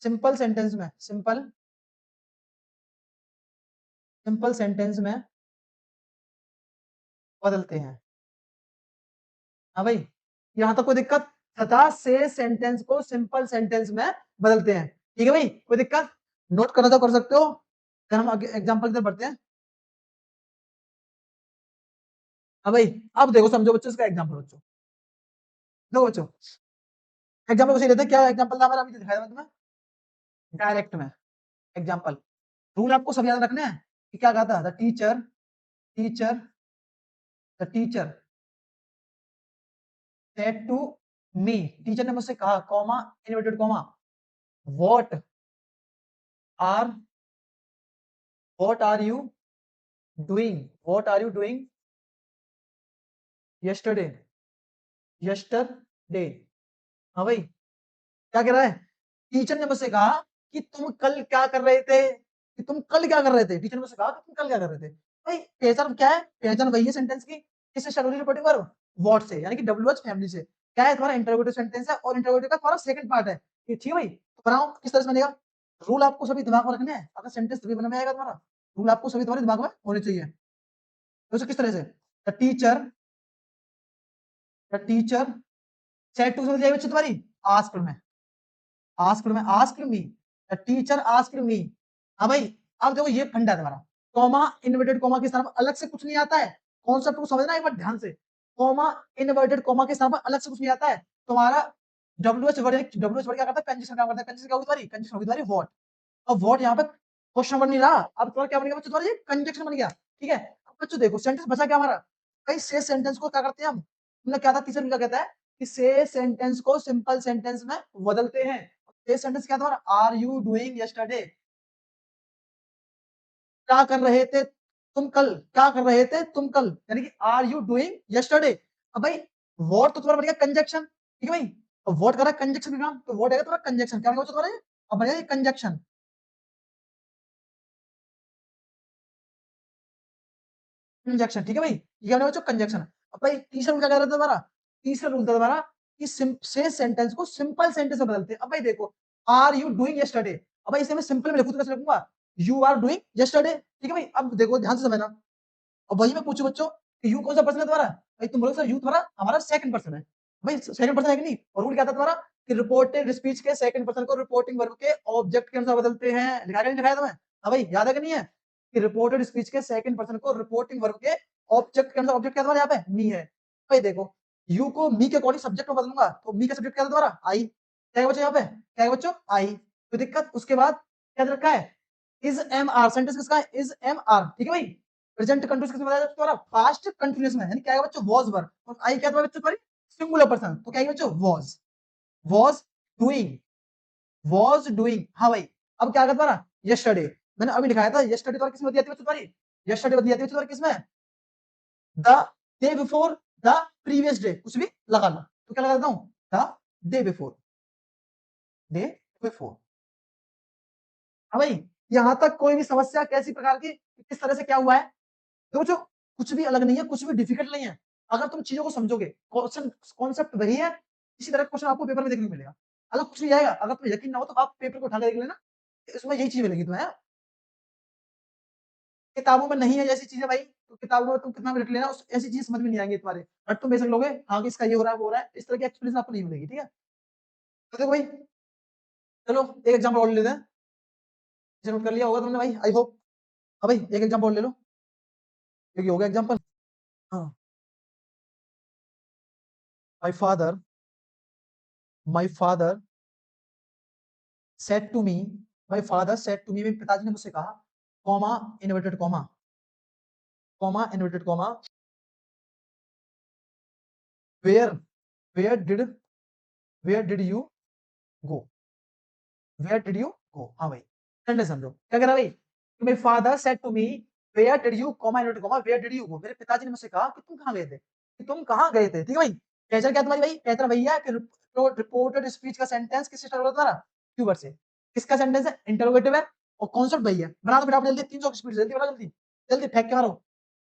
सिंपल सेंटेंस में सिंपल सेंटेंस में बदलते हैं। हाँ भाई, यहाँ तक कोई दिक्कत? तथा से सेंटेंस को सिंपल सेंटेंस में बदलते हैं। ठीक है भाई, कोई दिक्कत? नोट करना तो कर सकते हो। फिर हम एग्जाम्पल की तरफ बढ़ते हैं। हाँ भाई, अब देखो समझो बच्चों, इसका एग्जाम्पल बच्चों, देखो बच्चों, एग्जाम्पल को सही लेते हैं। क्या एग्जाम्पल था हमारा, अभी दिखाया था मैं तुम्हें डायरेक्ट में एग्जाम्पल। रूल आपको सब याद रखने हैं कि क्या कहा था, the teacher teacher the teacher said to me, teacher ने मुझसे कहा, comma inverted comma, what are you doing, what are you doing yesterday, yesterday. हाँ भाई, क्या कह रहा है, टीचर ने मुझसे कहा कि तुम कल क्या कर रहे थे, कि तुम कल क्या कर रहे थे, टीचर ने मुझसे कहा कि तुम कल क्या कर रहे थे। भाई पहचान क्या है, पहचान वही है सेंटेंस की, किससे शेड्यूल रिपोर्टिंग वर्ब, व्हाट से, यानी कि डब्ल्यूएच फैमिली से। क्या है, तुम्हारा इंटरोगेटिव सेंटेंस है और इंटरोगेटिव का तुम्हारा सेकंड पार्ट है। ये ठीक है भाई, तो बनाओ किस तरह से बनेगा। रूल आपको सभी दिमाग में रखने हैं, अगर सेंटेंस तभी बनने में आएगा तुम्हारा। रूल आपको सभी तुम्हारे दिमाग में होने चाहिए। तो किस तरह से, द टीचर सेड टू से बदल जाएगी बच्चों तुम्हारी आस्क्ड में, asked me, the teacher asked me. हाँ भाई, अब देखो ये फंडा है तुम्हारा, कॉमा इन्वर्टेड कॉमा के साथ अलग से कुछ नहीं आता है। कॉन्सेप्ट को समझना एक बार ध्यान से, कॉमा इन्वर्टेड कॉमा के साथ अलग से कुछ नहीं आता है तुम्हारा। डब्ल्यूएच वर्ड, डब्ल्यूएच वर्ड क्या करता है, कंजक्शन काम करता है। कंजक्शन क्या होगी तुम्हारी, कंजक्शन होगी तुम्हारी व्हाट। अब व्हाट यहाँ पे क्वेश्चन बन नहीं रहा, अब तुम्हारा क्या बन गया बच्चों, तुम्हारा ये कंजक्शन बन गया। ठीक है, अब बच्चों देखो सेंटेंस बचा क्या हमारा, कई से सेंटेंस को क्या करते हैं हम, तुमने क्या था तीसरे में क्या कहता है कि से सेंटेंस को सिंपल सेंटेंस में बदलते हैं। से सेंटेंस क्या था हमारा, आर यू डूइंग यस्टरडे, क्या कर रहे थे तुम कल, क्या कर रहे थे तुम कल, यानी कि आर यू डूइंग यस्टरडे। अब भाई व्हाट तो तुम्हारा बन गया कंजक्शन, ठीक है भाई, तो व्हाट कर रहा है कंजक्शन का काम, तो व्हाट है तुम्हारा कंजक्शन, क्या बन गया तुम्हारा, अब बन गया कंजक्शन, कंजक्शन। ठीक है भाई, ये हमने बच्चों कंजक्शन। अब भाई तीसरा रूल क्या कह रहा था हमारा, तीसरा रूल था हमारा कि से सेंटेंस को सिंपल सेंटेंस में बदलते हैं। अब भाई देखो, आर यू डूइंग यस्टरडे, अब भाई इसे मैं सिंपल में लिखूं तो कैसे लिखूंगा, यू आर डूइंग यस्टरडे। ठीक है भाई, अब देखो ध्यान से समझना, अब वही मैं पूछू बच्चों कि यू कौन सा पर्सन है तुम्हारा, भाई तुम बोलो सर यू तुम्हारा हमारा सेकंड पर्सन है। भाई सेकंड पर्सन है कि नहीं, और रूल क्या था तुम्हारा कि रिपोर्टेड स्पीच के सेकंड पर्सन को रिपोर्टिंग वर्ब के ऑब्जेक्ट के अनुसार बदलते हैं। लिखा के नहीं लिखाया तुम्हें, हाँ भाई याद है कि नहीं है, कि रिपोर्टेड स्पीच के सेकंड पर्सन को रिपोर्टिंग वर्ब के ऑब्जेक्ट के अनुसार, ऑब्जेक्ट क्या तुम्हारे यहाँ पे मी है। भाई देखो, यू को मी के अकॉर्डिंग सब्जेक्ट में बदलूंगा, तो मी का सब्जेक्ट क्या था तुम्हारा आई, क्या है बच्चों यहाँ पे, क्या है बच्चों आई, कोई दिक्कत। उसके बाद क्या रखा है, इज एम आर, सेंटेंस किसका है, इज एम आर। ठीक है भाई, प्रेजेंट कंटीन्यूअस किसमें बताया तुम्हारा, पास्ट कंटीन्यूअस में, यानी क्या है बच्चों वाज वर्ब, और आई क्या तुम्हारे बच्चों तुम्हारी सिंगुलर पर्सन, तो क्या है बच्चों वाज डूइंग, हाँ भाई। अब क्या तुम्हारा यस्टरडे, मैंने अभी दिखाया था यस्टरडे तुम्हारी किसमें बदली जाती है बच्चों तुम्हारी, यस्टरडे बदली जाती है तुम्हारी किसमें, the day before the previous day, कुछ भी लगा लो, तो क्या लगा देता हूं, the day before, day before. हाँ भाई, यहां तक कोई भी समस्या कैसी प्रकार की, किस तरह से क्या हुआ है, तो जो कुछ भी अलग नहीं है, कुछ भी डिफिकल्ट नहीं है, अगर तुम चीजों को समझोगे, क्वेश्चन कॉन्सेप्ट वही है, इसी तरह क्वेश्चन आपको पेपर में देखने को मिलेगा। अगर कुछ नहीं आएगा, अगर तुम्हें यकीन ना हो तो आप पेपर को उठा के देख लेना, इसमें यही चीज मिलेगी तुम्हें। किताबों में नहीं है जैसी चीजें भाई, तो किताबों में तुम कितना भी रख लेना, ऐसी चीज समझ में नहीं आएंगी तुम्हारे, बट तुम बेशक लोगे हाँ कि इसका ये हो रहा है वो हो रहा है, इस तरह की एक्सपीरियंस आपको नहीं मिलेगी। ठीक है, तो देखो भाई, चलो एक एग्जाम्पल और ले लेते हैं, नोट कर लिया होगा तुमने भाई, आई होप। हाँ भाई, एक एग्जाम्पल और ले लो, क्योंकि हो गया एग्जाम्पल। हाँ, my father my father said to me, my father said to me, मेरे पिताजी ने मुझसे कहा, comma inverted comma, comma inverted comma, where where did where did you go, where did you go. हाँ भाई, सेंटेंस समझो क्या कह रहा है भाई, कि my father said to me, where did you comma inverted comma, where did you go, मेरे पिताजी ने मुझसे कहा कि तुम कहां गए थे, कि तुम कहां गए थे। ठीक है भाई, कहकर क्या तुम्हारी भाई, कहकर भैया है कि रिपोर्टेड स्पीच का सेंटेंस किससे स्टार्ट होता है तुम्हारा, क्यू वर्ड से। किसका सेंटेंस है, इंटरोगेटिव है, और कॉन्सेप्ट वही है। बना दो बेटा आप जल्दी, 300 की स्पीड से जल्दी बना, जल्दी जल्दी फेंक के मारो।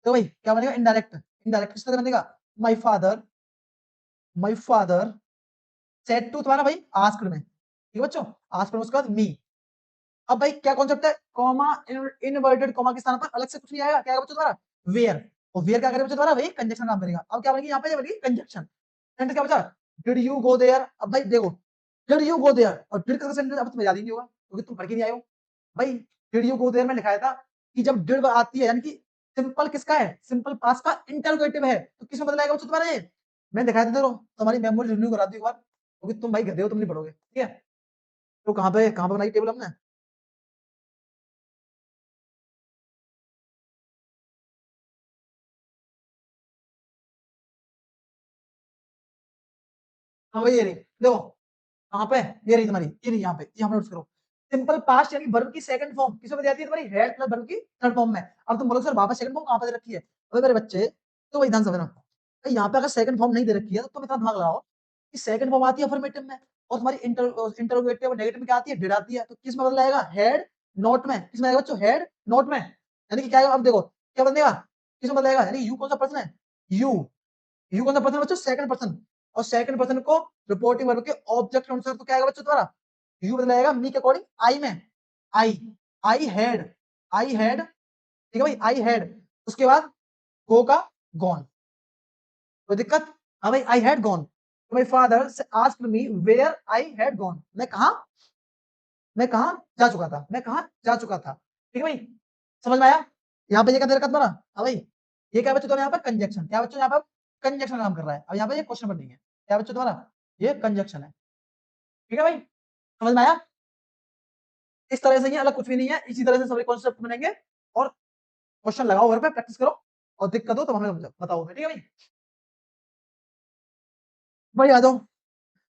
तो भाई क्या बनेगा, इनडायरेक्ट, इनडायरेक्ट किस तरह बनेगा, माय फादर सेट टू तुम्हारा भाई आस्क्ड में, ठीक है बच्चों, आस्क्ड में उसके बाद मी। अब भाई क्या कॉन्सेप्ट है, कॉमा इनवर्टेड कॉमा के स्थान पर अलग से कुछ नहीं आएगा, क्या आएगा बच्चों तुम्हारा वेयर, और वेयर क्या करेगा बच्चों तुम्हारा, वही कंजक्शन काम करेगा। अब क्या बनेगी यहाँ पे, बनेगी कंजक्शन। सेंटेंस क्या बचा, डिड यू गो देयर। अब भाई देखो डिड यू गो देयर और डिड का सेंटेंस अब तुम्हें याद ही नहीं होगा क्योंकि तुम पढ़ के नहीं आए हो। भाई डिड यू गो देयर में लिखाया था कि जब डिड आती है यानी कि सिंपल किसका है, सिंपल पास्ट का इंटरोगेटिव है, तो किसमें बदलाएगा बच्चों तुम्हारा ये, मैं दिखाया था, देखो तुम्हारी मेमोरी रिन्यू करा दी एक बार क्योंकि तुम भाई गधे हो, तुम नहीं पढ़ोगे, ठीक है। तो कहाँ पे बनाई टेबल हमने, हाँ भाई ये रही देखो, कहाँ पे, ये रही तुम्हारी, ये रही यहाँ पे, यहाँ पे नोट्स करो। सिंपल पास्ट यानी वर्ब की सेकंड फॉर्म किसमें बदल जाती है तुम्हारी, हैड प्लस वर्ब की थर्ड फॉर्म में। अब तुम बोलो सर वापस सेकंड फॉर्म कहाँ पे दे रखी है, अबे मेरे बच्चे तो वही ध्यान समझना भाई, यहाँ पे अगर सेकंड फॉर्म नहीं दे रखी है तो तुम इतना दिमाग लगाओ कि सेकंड फॉर्म आती है अफर्मेटिव में और तुम्हारी इंटरोगेटिव और नेगेटिव में क्या आती है, डिड आती है, तो किस में बदल जाएगा, हेड नॉट में, किसमें आएगा बच्चों, हेड नॉट में, यानी कि क्या आएगा, अब देखो क्या बदलेगा, किसमें बदलेगा, यानी यू कौन सा पर्सन है, यू, यू कौन सा पर्सन बच्चों, सेकंड पर्सन, और सेकंड पर्सन को रिपोर्टिंग वर्ब के ऑब्जेक्ट के अनुसार तो क्या आएगा बच्चों तुम्हारा, यू बदलाएगा मी के अकॉर्डिंग आई में, आई, आई हैड, आई हैड, ठीक है भाई, आई हैड, उसके बाद गो का गॉन, कोई दिक्कत, हाँ भाई आई हैड गॉन, तो my father asked me where I had gone, मैं कहा जा चुका था, मैं कहा जा चुका था, ठीक है भाई, समझ में आया। यहाँ पे ये क्या दे रखा तुम्हारा, हाँ भाई ये क्या बच्चों तुम्हारा, यहाँ पर कंजक्शन, क्या बच्चों यहाँ पर कंजक्शन काम कर रहा है, अब यहाँ पे ये क्वेश्चन पर नहीं है, क्या बच्चों तुम्हारा ये कंजक्शन है, ठीक है भाई, समझ में आया। इस तरह से ही, अलग कुछ भी नहीं है, इसी तरह से सभी कॉन्सेप्ट बनेंगे, और क्वेश्चन लगाओ घर पे, प्रैक्टिस करो, और दिक्कत हो तो हमें बताओ, ठीक है भाई। भाई आ जाओ,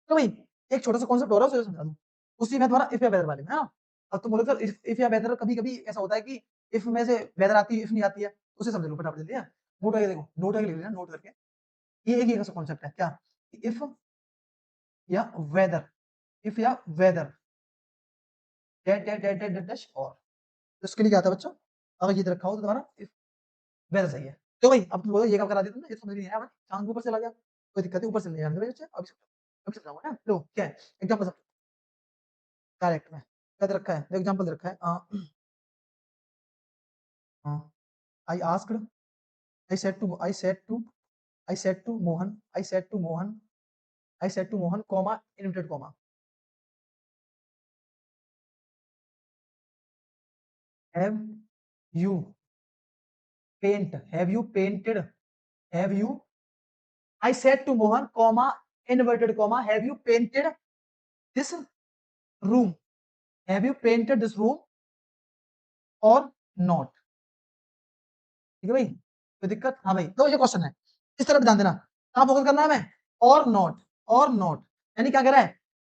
तो भाई एक छोटा सा कॉन्सेप्ट हो रहा है उसे समझा दूं, उसी में तुम्हारा इफ या वेदर वाले में, है ना। अब तुम बोलो सर इफ या वेदर, कभी कभी ऐसा होता है कि इफ में से वेदर आती है, इफ नहीं आती है, उसे समझ लो फटाफट जल्दी है, नोट करके देखो, नोट करके लिख लेना, नोट करके, ये एक ही ऐसा कॉन्सेप्ट है क्या, इफ या वेदर, इफ या whether that that that that dash और, तो उसके लिए क्या था बच्चों, अगर ये रखा हो तो तुम्हारा इफ वेदर सही है। तो भाई अब तुम बोलो ये काम करा दिया तुमने, ये समझ नहीं आया, चांद के ऊपर चला गया, कोई दिक्कत है, ऊपर से नहीं आया बच्चे, अब समझाऊंगा ना, लो क्या है एग्जांपल, करेक्ट में क्या दे रखा है, एग्जांपल दे रखा है, I asked, I said to I said to I said to Mohan I said to Mohan I said to Mohan comma inverted comma, have you have you painted, have you, I said to Mohan comma inverted comma, have you painted this room, have you painted this room or not, ठीक है भाई, कोई दिक्कत, हाँ भाई, तो ये question है, इस तरफ ध्यान देना, कहाँ फोकस करना है हमें, और नॉट, यानी क्या कह रहा है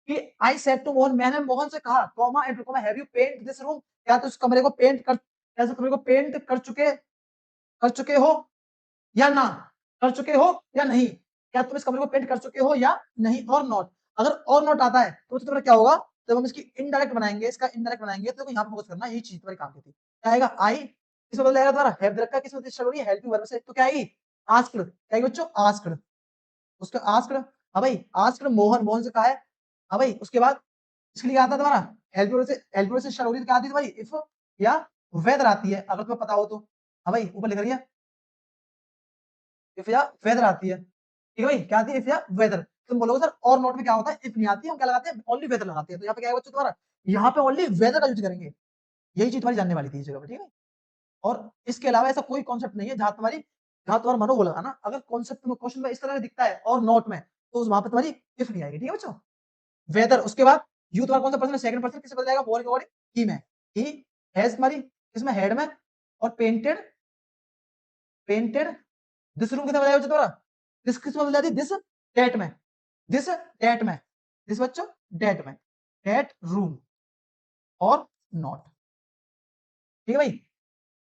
कि आई सेड टू मोहन, मैंने मोहन से कहा, comma and comma, have you paint this room, क्या तुम इस कमरे को पेंट कर, क्या इस कमरे को पेंट कर चुके हो या ना, कर चुके हो या नहीं, क्या तुम इस कमरे को पेंट कर चुके हो या नहीं, और नॉट, अगर और नॉट आता है तो तुम्हारा क्या होगा, जब हम इसकी इनडायरेक्ट बनाएंगे, इसका इनडायरेक्ट बनाएंगे, तो यहाँ पे फोकस करना, यही चीज तुम्हारी काम की थी, क्या आएगा, आई किस बदल जाएगा तुम्हारा, हैव रखा, किस में स्टार्ट हो रही है, हेल्प वर्ब से, तो क्या आएगी, आस्क्ड, क्या आएगी बच्चों, आस्क्ड, उसका आस्क्ड, हाँ भाई आस्क्ड मोहन, मोहन से कहा है, हाँ भाई, उसके बाद इसके लिए क्या आता है तुम्हारा, हेल्प वर्ब से स्टार्ट हो रही है, क्या आती है तुम्हारी, इफ या वेदर आती है, अगर तुम्हें पता हो तो, हाँ भाई ऊपर लिख रही है, इफ या वेदर आती है, ठीक है भाई, क्या आती है, इफ या वेदर, तुम बोलोगे सर और नोट में क्या होता है, इफ नहीं आती है, हम क्या लगाते हैं, ओनली वेदर लगाते हैं, तो यहाँ पे क्या है बच्चों तुम्हारा, यहाँ पे ओनली वेदर का यूज करेंगे, यही चीज तुम्हारी जानने वाली थी इस जगह पे, ठीक है। और इसके अलावा ऐसा कोई कॉन्सेप्ट नहीं है जहां तुम्हारा मनो बोला ना, अगर कॉन्सेप्ट में क्वेश्चन में इस तरह का दिखता है और नोट में, तो वहां पे तुम्हारी इफ नहीं आएगी, ठीक है बच्चों। वेदर, उसके बाद यू तुम्हारा कौन सा पर्सन है, सेकंड पर्सन, किससे बदल जाएगा, मोर के अकॉर्डिंग ही में, ही हैज तुम्हारी इसमें हेड में, और पेंटेड, पेंटेड दिस रूम कितना बदल जाएगा तुम्हारा, दिस किस में बदल जाती है, दिस डेट में, दिस डेट में, दिस बच्चों डेट में, डेट रूम और नॉट, ठीक है भाई,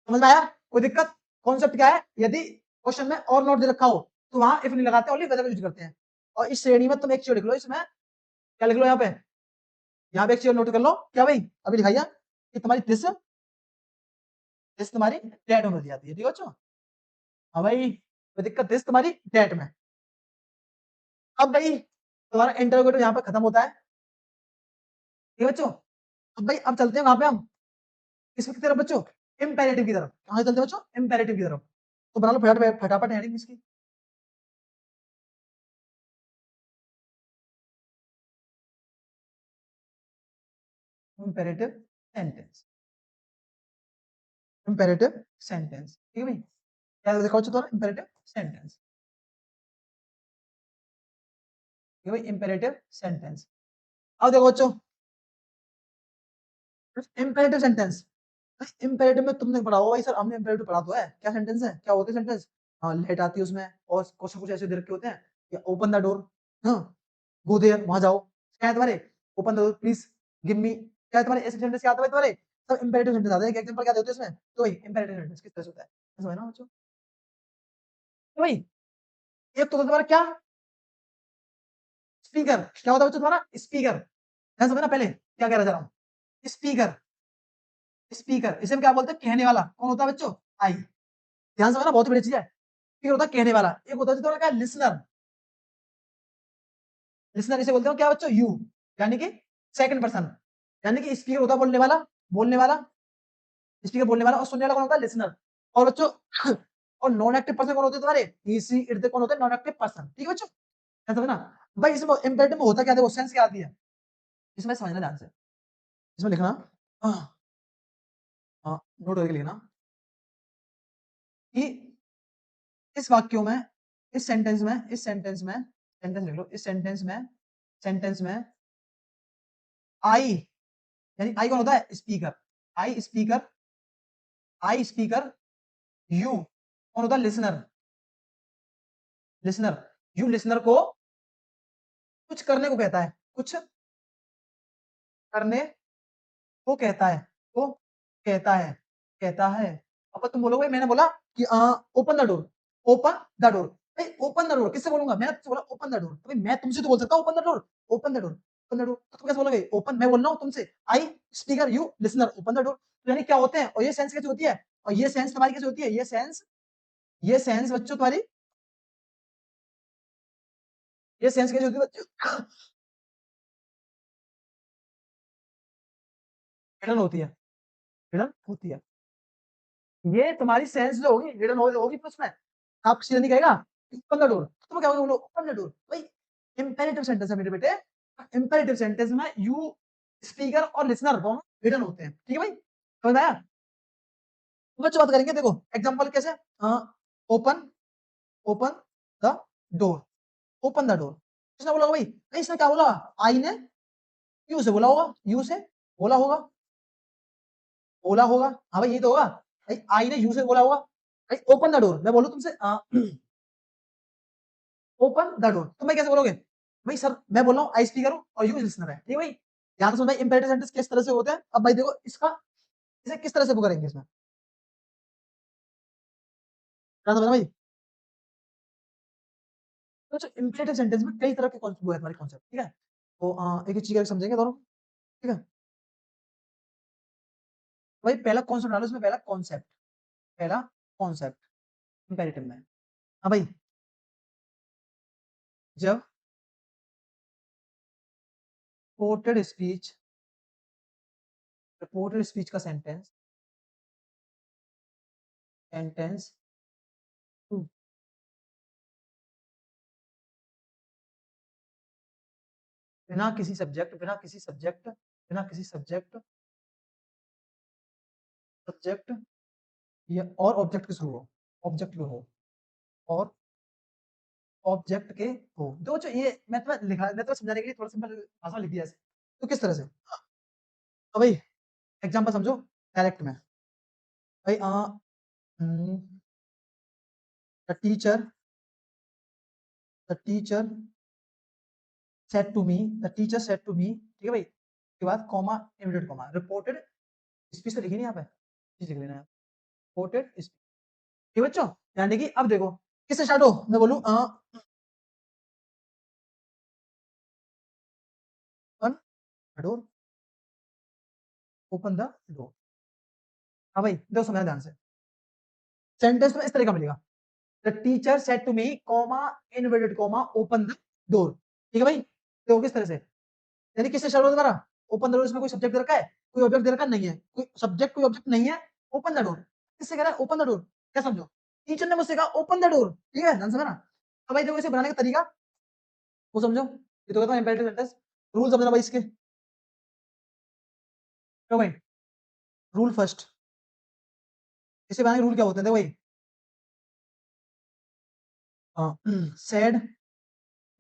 समझ में आया, कोई दिक्कत, कॉन्सेप्ट क्या है, यदि क्वेश्चन में और नॉट दे रखा हो तो वहां इफ नहीं लगाते, ओनली वेदर का यूज करते हैं। और इस श्रेणी में तुम एक चीज लिख लो, इसमें क्या लिख लो, यहाँ पे एक चीज नोट कर लो, क्या भाई अभी लिखाइए कि तुम्हारी दिस तुम्हारी डेट में बदल जाती है, ठीक है बच्चों, हाँ भाई कोई दिक्कत, दिस तुम्हारी डेट में। अब भाई तुम्हारा इंटरोगेटिव यहाँ पे खत्म होता है, ठीक है बच्चों। अब भाई अब चलते हैं वहां पे हम किसकी तरफ बच्चों, इंपेरेटिव की तरफ। कहाँ चलते हैं बच्चों, इंपेरेटिव की तरफ। तो बना लो फटाफट फटाफट हेडिंग इसकी। इंपेरेटिव सेंटेंस, इंपेरेटिव सेंटेंस, ठीक है भाई। क्या देखो बच्चों तुम्हारा इंपेरेटिव सेंटेंस, ठीक है भाई, इंपेरेटिव सेंटेंस। अब देखो बच्चों इंपेरेटिव सेंटेंस, इंपेरेटिव में तुमने पढ़ा होगा भाई, सर हमने इंपेरेटिव पढ़ा तो है, क्या सेंटेंस है, क्या होते हैं सेंटेंस। हाँ लेट आती है उसमें, और क्वेश्चन कुछ ऐसे दे रखे होते हैं कि ओपन द डोर, हाँ गो देयर, वहां जाओ, क्या है तुम्हारे, open the door please give me, क्या है तुम्हारे, ऐसे सेंटेंस क्या आता है तुम्हारे, सब इंपेरेटिव सेंटेंस आते हैं। एग्जांपल क्या देते हैं इसमें, तो भाई इंपेरेटिव सेंटेंस किस तरह से होता है, समझ ना बच्चों। तो भाई एक तो तुम्हारा क्या, स्पीकर, क्या होता है बच्चों तुम्हारा, स्पीकर, ध्यान समझना पहले क्या कह रहा जा रहा हूँ, स्पीकर, स्पीकर इसे हम क्या बोलते हैं, कहने वाला, कौन होता है बच्चों, आई, ध्यान समझना बहुत बड़ी चीज है। स्पीकर होता है कहने वाला, एक होता है तुम्हारा क्या, लिसनर, लिसनर इसे बोलते हो क्या बच्चों, यू, यानी कि सेकंड पर्सन, यानी कि स्पीकर होता है बोलने वाला, बोलने वाला, स्पीकर बोलने वाला, और सुनने वाला कौन होता है, लिसनर। और बच्चों और नॉन एक्टिव पर्सन कौन होते हैं तुम्हारे, ही सी इट दे, कौन होते हैं, नॉन एक्टिव पर्सन, ठीक है बच्चों, ऐसा समझना। भाई इसमें इंपेरेटिव में होता क्या, देखो सेंस क्या आती है, इसमें समझना ध्यान से, इसमें लिखना, हाँ नोट करके लिखना कि इस वाक्यों में, इस सेंटेंस में, इस सेंटेंस में, सेंटेंस लिख लो, इस सेंटेंस में, सेंटेंस में आई, यानी आई कौन होता है, speaker, I speaker, I speaker, you कौन होता है, लिसनर, लिसनर, यू लिसनर को कुछ करने को कहता है, कुछ करने को कहता है, को कहता है, कहता है। अब तुम बोलोगे मैंने बोला कि open the door, open the door, भाई ओपन द डोर किससे बोलूंगा, मैंने तुमसे बोला ओपन द डोर, तो भाई मैं तुमसे तो बोल सकता हूं open the door, open the door, open the door, तो तुम कैसे बोलोगे, ओपन मैं बोल रहा हूं तुमसे, I speaker, you listener, open the door, तो यानी क्या होते हैं, और ये सेंस कैसे होती है, और ये सेंस तुम्हारी कैसे होती है, ये सेंस बच्चों तुम्हारी, ये सेंस कैसे होती है बच्चों, हिडन होती है, हिडन होती है, ये तुम्हारी सेंस जो होगी हिडन होगी, तो उसमें आप सीधा नहीं कहेगा ओपन द डोर, तुम क्या बोलो ओपन द डोर, भाई इंपेरेटिव सेंटेंस है मेरे बेटे, इंपेरेटिव सेंटेंस में यू स्पीकर और लिसनर दोनों हिडन होते हैं, ठीक है भाई, समझ में आया। तो बच्चों बात करेंगे, देखो एग्जांपल कैसे, open, open the door, open the door, किसने बोला होगा भाई, नहीं इसने क्या बोला, आई ने यू से बोला होगा, यू से बोला होगा, बोला होगा, हाँ भाई ये तो होगा, भाई आई ने यू से बोला होगा, भाई ओपन द डोर मैं बोलूं तुमसे, ओपन द डोर, तो मैं कैसे बोलोगे, भाई सर मैं बोल रहा हूँ आई स्पीकर हूँ और यू लिसनर है, ठीक है भाई। यहाँ तो सुन भाई इंपेरेटिव सेंटेंस किस तरह से होते हैं, अब भाई देखो इसका, इसे किस तरह से वो करेंगे इसमें, क्या समझना भाई। तो इंपेरेटिव सेंटेंस में कई तरह के वो है हमारे कॉन्सेप्ट, ठीक है, तो एक एक चीज समझेंगे दोनों, ठीक है। भाई पहला कॉन्सेप्ट डालो इसमें, पहला कॉन्सेप्ट, पहला कॉन्सेप्ट इंपेरेटिव में, हाँ भाई जब रिपोर्टेड स्पीच, रिपोर्टेड स्पीच का सेंटेंस, सेंटेंस बिना किसी सब्जेक्ट, बिना किसी सब्जेक्ट, बिना किसी सब्जेक्ट, सब्जेक्ट या और ऑब्जेक्ट के शुरू हो, ऑब्जेक्ट के हो, और ऑब्जेक्ट के हो, दो जो ये मैं तो समझाने के लिए थोड़ा सिंपल भाषा में लिख दिया ऐसे, तो किस तरह से, तो भाई एग्जांपल समझो डायरेक्ट में, भाई the teacher, the teacher said to me, the teacher said to me, ठीक है भाई, उसके बाद comma inverted comma, reported speech तो लिखी नहीं यहाँ पे, स्पीच लिख लेना है, रिपोर्टेड स्पीच, ठीक है बच्चों। यानी कि अब देखो किससे स्टार्ट हो, मैं बोलूं open the door, open the door, हाँ भाई देखो समझना ध्यान से, सेंटेंस में इस तरह का मिलेगा, the teacher said to me comma inverted comma open the door, ठीक है भाई। देखो किस तरह से, यानी किससे स्टार्ट होगा तुम्हारा, ओपन द डोर, इसमें कोई सब्जेक्ट दे रखा है, कोई ऑब्जेक्ट दे रखा नहीं है, कोई सब्जेक्ट कोई ऑब्जेक्ट नहीं है, ओपन द डोर, किससे कह रहा है ओपन द डोर, क्या समझो, टीचर ने मुझसे कहा ओपन द डोर, ठीक है ध्यान से ना। अब भाई देखो इसे बनाने का तरीका वो समझो, ये तो कहता हूं इंपेरेटिव सेंटेंस, रूल समझना भाई इसके, तो भाई रूल फर्स्ट, इसे बनाने के रूल क्या होते हैं, देखो भाई सेड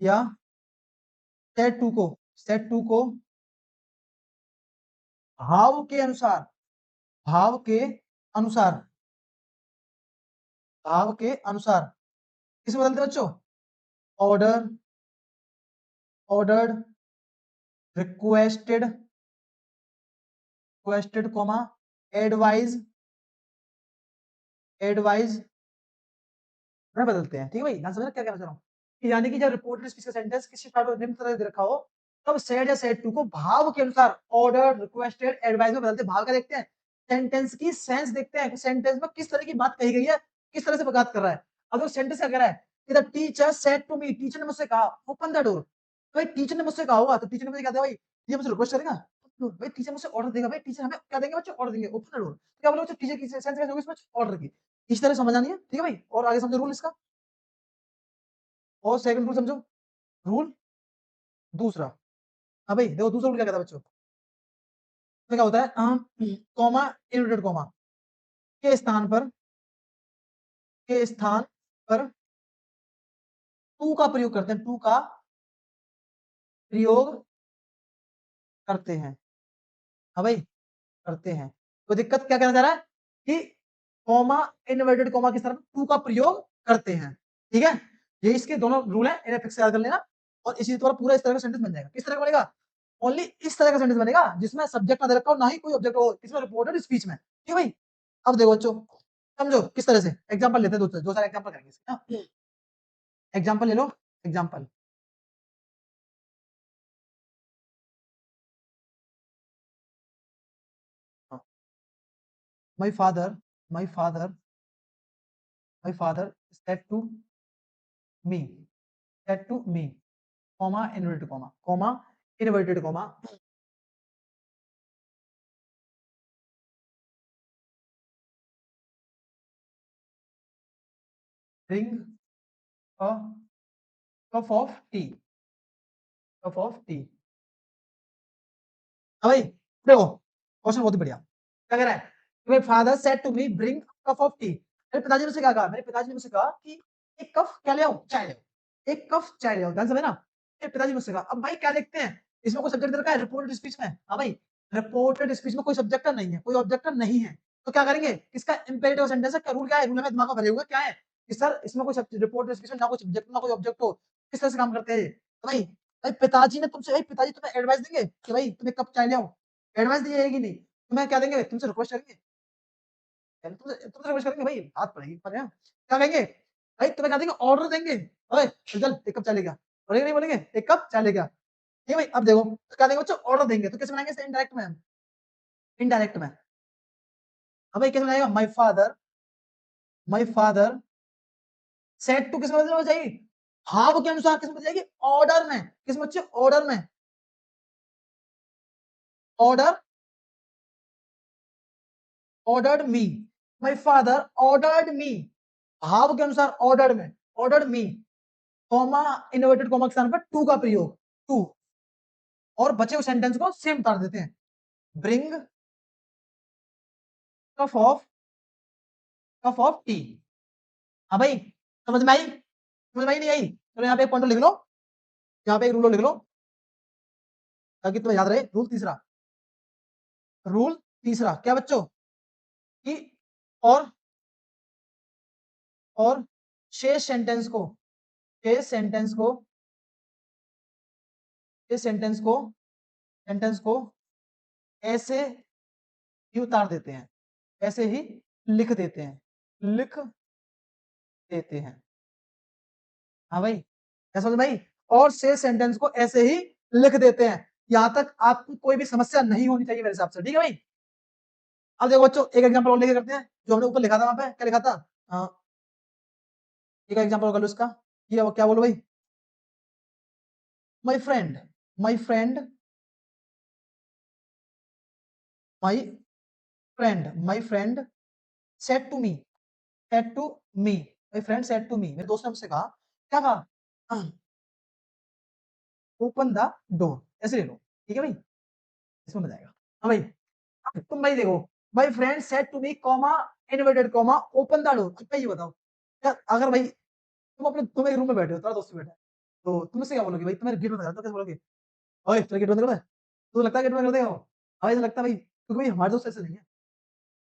या सेट टू को भाव के अनुसार, भाव के अनुसार, भाव के अनुसार किसे बदलते हैं बच्चों, order, ordered, requested, requested comma advise, advise में बदलते हैं, ठीक है भाई, ध्यान समझना क्या कहना चाह रहा हूँ, यानी कि जब रिपोर्टेड स्पीच का सेंटेंस किसी स्टार्ट और निम्न तरह दे रखा हो, तब सेड या सेड टू को भाव के अनुसार ऑर्डर, रिक्वेस्टेड, एडवाइस में बदलते हैं। भाव का देखते हैं, सेंटेंस की सेंस देखते हैं कि सेंटेंस में किस तरह की बात कही गई है, किस तरह से बात कर रहा है। अगर सेंटेंस क्या कह रहा है कि the teacher said to me, teacher ने मुझसे कहा ओपन द डोर, तो भाई टीचर ने मुझसे कहा होगा, तो टीचर ने मुझे क्या दिया भाई, ये मुझे रिक्वेस्ट करेगा, भाई टीचर मुझसे ऑर्डर देगा, भाई टीचर हमें क्या देंगे बच्चों, ऑर्डर देंगे, ओपन द डोर, क्या बोलो बच्चों, टीचर की सेंस कैसे होगी इसमें, ऑर्डर की, इस तरह समझ आनी है, ठीक है भाई। और आगे समझो रूल इसका, और सेकंड रूल समझो, रूल दूसरा, हाँ भाई देखो दूसरा रूल क्या कहता है बच्चों, तो क्या होता है, कॉमा इनवर्टेड कॉमा के स्थान पर, के स्थान पर टू का प्रयोग करते हैं, टू का प्रयोग करते हैं, हाँ भाई करते हैं। तो दिक्कत क्या कहना चाह रहा है कि कॉमा इनवर्टेड कॉमा के स्थान पर टू का प्रयोग करते हैं, ठीक है, ये इसके दोनों रूल है, इन्हें फिक्स याद कर लेना, और इसी तरह पूरा इस तरह का सेंटेंस बन जाएगा, किस तरह का बनेगा, ओनली इस तरह का सेंटेंस बनेगा जिसमें सब्जेक्ट ना दे रखा हो, ना ही कोई ऑब्जेक्ट हो, इसमें रिपोर्टेड स्पीच में, ठीक है भाई। अब देखो बच्चों समझो किस तरह से, एग्जांपल लेते हैं, दो सारे एग्जांपल करेंगे इसके, एग्जांपल ले लो, example, my father, my father, my father said to me, said to me, comma inverted comma, comma inverted comma, bring a cup of tea, cup of tea, हाँ भाई देखो क्वेश्चन बहुत ही बढ़िया, क्या कह रहा है, my father said to me bring cup of tea, मेरे पिताजी ने मुझसे क्या कहा, मेरे पिताजी ने मुझसे कहा कि एक कप क्या ले आओ, चाय ले आओ, एक कप चाय ले आओ, ध्यान से ना, मेरे पिताजी ने मुझसे कहा। अब भाई क्या देखते हैं, इसमें कोई सब्जेक्ट दे रखा है रिपोर्टेड स्पीच में, हाँ भाई रिपोर्टेड स्पीच में कोई सब्जेक्ट नहीं है, कोई ऑब्जेक्ट नहीं है, तो क्या करेंगे, इसका इंपेरेटिव सेंटेंस है, क्या रूल क्या है, रूल में दिमाग में भरे हुए क्या है कि सर इसमें कोई रिपोर्टेड स्पीच में ना कोई सब्जेक्ट ना कोई ऑब्जेक्ट हो, किस तरह से काम करते हैं, तो भाई भाई पिताजी ने तुमसे, भाई पिताजी तुम्हें एडवाइस देंगे कि भाई तुम एक कप चाय ले आओ, एडवाइस दी जाएगी नहीं, तुम्हें क्या देंगे, तुमसे रिक्वेस्ट करेंगे, तुमसे तुमसे रिक्वेस्ट करेंगे, भाई बात पड़ेगी पर यार, क्या कहेंगे, भाई तुम्हें क्या देंगे, ऑर्डर देंगे, ओए चल एक कप चाय लेगा, बोलेंगे नहीं बोलेंगे, एक कप चाय लेगा, ठीक है भाई। अब देखो तो क्या देंगे बच्चों, ऑर्डर देंगे, तो कैसे बनाएंगे इसे, इनडायरेक्ट में, इनडायरेक्ट में, अब भाई कैसे बनाएगा, माय फादर सेड टू किस में बदल जाएगी, भाव के अनुसार किस में बदल जाएगी, ऑर्डर में, किस में बच्चे, ऑर्डर में, order, ordered me, my father ordered मी, भाव के अनुसार ऑर्डर्ड में, ऑर्डर्ड मी, कॉमा इनवर्टेड कॉमा के स्थान पर टू का प्रयोग, टू, और बचे हुए सेंटेंस को सेम उतार देते हैं, bring cup of, cup of T, हाँ भाई समझ में आई, समझ में आई नहीं आई, चलो यहाँ पे एक पॉइंटर लिख लो, यहाँ पे एक रूल लिख लो ताकि तुम्हें याद रहे, रूल तीसरा, रूल तीसरा क्या बच्चों कि, और और शेष सेंटेंस को, शेष सेंटेंस को, शेष सेंटेंस को ऐसे ही उतार देते हैं, ऐसे ही लिख देते हैं, लिख देते हैं, हाँ भाई क्या समझ भाई, और शेष सेंटेंस को ऐसे ही लिख देते हैं, यहां तक आपको कोई भी समस्या नहीं होनी चाहिए मेरे हिसाब से, ठीक है भाई। अब देखो बच्चों एक एग्जांपल और लेके करते हैं, जो हमने ऊपर लिखा था वहां पे क्या लिखा था, एक एग्जांपल कर लो इसका, ये क्या बोलो भाई, my friend, my friend my my friend said to me said to me my friend said to me, मेरे दोस्त ने मुझसे कहा, क्या कहा, ओपन द डोर, ऐसे ले लो, ठीक है भाई, इसमें मजा आएगा। हाँ भाई, अब तुम भाई देखो, my friend said to me comma inverted comma open the door, अब भाई ये बताओ, क्या अगर भाई तुम एक रूम में बैठे हो, तुम्हारा दोस्त बैठा है, तो तुम इससे क्या बोलोगे भाई, तुम्हारे गेट बंद कर दो, कैसे बोलोगे, ओए चल गेट बंद कर दे, तो लगता है गेट बंद कर देगा वो, हमें ऐसा लगता है भाई, क्योंकि भाई हमारे दोस्त ऐसे नहीं है,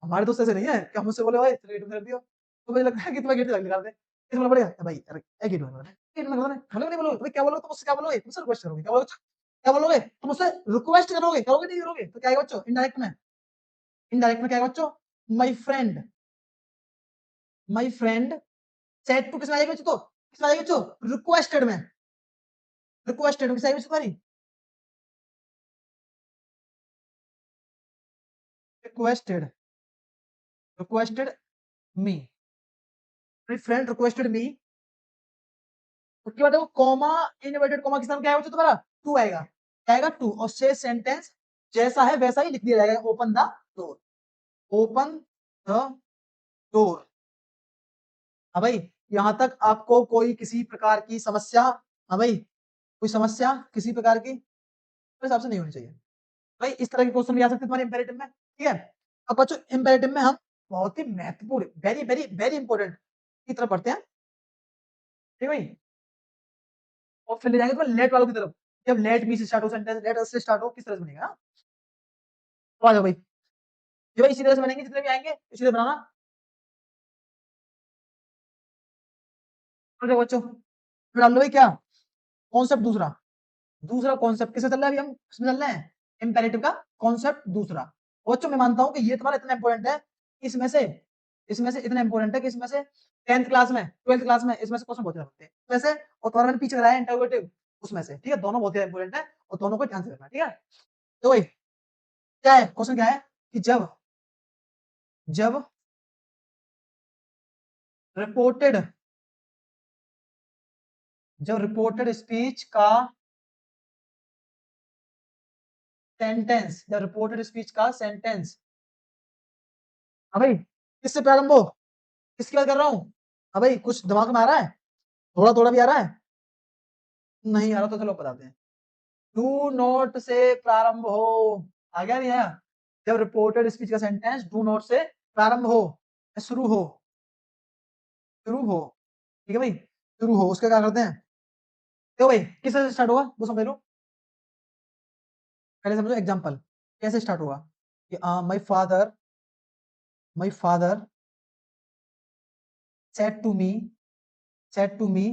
हमारे दोस्त ऐसे नहीं है कि हम उससे बोले ओए चल गेट बंद कर दियो, तो मुझे लगता है कि तुम्हें गेट निकाल दे, इसलिए बोलना पड़ेगा भाई अरे ए गेट बंद कर दे, गेट बंद कर दे, बोलोगे नहीं बोलोगे, तुम्हें क्या बोलोगे, तुम उससे क्या बोलोगे, तुमसे रिक्वेस्ट करोगे, क्या बोलोगे, तुम उससे रिक्वेस्ट करोगे, करोगे नहीं करोगे, तो क्या आएगा बच्चों, इनडायरेक्ट में क्या आएगा बच्चों, माय फ्रेंड सेड टू किसमें आएगा बच्चों, तो किसमें आएगा बच्चों, रिक्वेस्टेड में किसमें आएगा बच्चों तुम्हारी, requested requested me, my friend requested मी, उसके बाद देखो कॉमा इनवर्टेड कॉमा किसका क्या आएगा बच्चों तुम्हारा, टू आएगा, क्या आएगा टू, और से सेंटेंस जैसा है वैसा ही लिख दिया जाएगा, open the door, open the door. हाँ भाई, यहां तक आपको कोई किसी प्रकार की समस्या, हाँ भाई कोई समस्या किसी प्रकार की मेरे हिसाब से नहीं होनी चाहिए भाई, इस तरह के क्वेश्चन भी आ सकते हैं तुम्हारे इंपेरेटिव में, ठीक है। अब बच्चों इंपेरेटिव में हम बहुत ही महत्वपूर्ण, वेरी वेरी वेरी इंपॉर्टेंट की तरफ बढ़ते हैं, ठीक है भाई, और फिर ले जाएंगे तो लेट वालों की तरफ, जब लेट मी से स्टार्ट हो सेंटेंस, लेट अस से स्टार्ट हो, किस तरह से बनेगा, हाँ? तो आ जाओ भाई, ये भाई इसी तरह से बनेंगे, जितने भी आएंगे इसी तरह बनाना, तो बच्चों फिर डाल लो भाई क्या, कॉन्सेप्ट दूसरा, दूसरा कॉन्सेप्ट किससे चल रहा है, अभी हम इसमें चल रहे हैं इंपेरेटिव का कॉन्सेप्ट दूसरा। बच्चों मैं मानता हूं कि ये तुम्हारा इतना इंपॉर्टेंट है, इसमें से इतना इंपॉर्टेंट है कि इसमें से 10th क्लास में 12th क्लास में इसमें से क्वेश्चन बहुत ज्यादा बनते हैं वैसे, और तुम्हारा मैंने पीछे कराया इंटरोगेटिव उसमें से, ठीक है, दोनों बहुत ज्यादा इंपॉर्टेंट है और दोनों को ध्यान से रखना, ठीक है। तो भाई क्या है क्वेश्चन, क्या है कि जब जब रिपोर्टेड जब रिपोर्टेड स्पीच का जब रिपोर्टेड स्पीच का सेंटेंस, हाँ भाई किससे प्रारंभ हो, किसकी बात कर रहा हूँ, हाँ भाई कुछ दिमाग में आ रहा है, थोड़ा थोड़ा भी आ रहा है, नहीं आ रहा तो चलो बताते हैं, डू नॉट से प्रारंभ हो, आ गया नहीं आया, जब रिपोर्टेड स्पीच का सेंटेंस डू नॉट से प्रारंभ हो, शुरू हो, ठीक है भाई, शुरू हो, उसका क्या करते हैं, तो भाई किस तरह से स्टार्ट होगा वो समझ लो, पहले समझो एग्जांपल, कैसे स्टार्ट होगा कि my father said to me said to me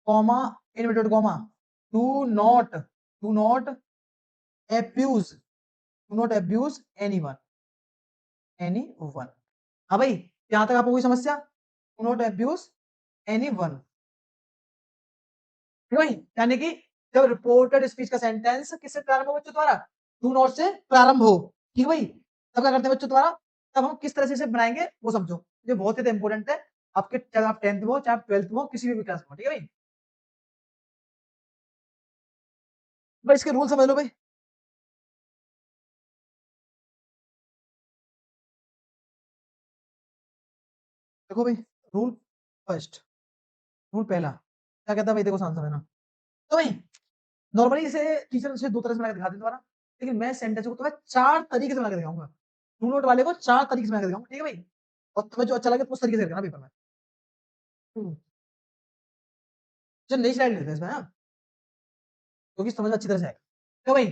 comma inverted comma do not abuse anyone, हाँ भाई यहां तक आपको कोई समस्या, डू नॉट abuse anyone, ठीक है भाई, यानी कि जब रिपोर्टेड स्पीच का सेंटेंस किससे प्रारंभ हो बच्चों तुम्हारा, डू नॉट से प्रारंभ हो, ठीक है भाई, तब क्या करते हैं बच्चों तुम्हारा, तब हम किस तरह से इसे बनाएंगे वो समझो, ये बहुत ही इंपॉर्टेंट है आपके, चाहे आप 10th में हो चाहे आप 12th में हो, किसी भी क्लास में हो, ठीक है भाई, भाई इसके रूल समझ लो भाई, देखो भाई, रूल फर्स्ट, रूल पहला क्या कहता है भाई, देखो शांत समझना, तो भाई नॉर्मली इसे टीचर से दो तरह से बना के दिखाते हैं तुम्हारा, लेकिन मैं सेंटेंस को तुम्हें 4 तरीके से बना के दिखाऊंगा, टू नोट वाले को 4 तरीके से बना के दिखाऊंगा, ठीक है भाई, और तुम्हें जो अच्छा लगे तो उस तरीके से करना पेपर में, जो नई स्लाइड लेते हैं इसमें, हाँ, क्योंकि समझ में अच्छी तरह से आएगा, तो भाई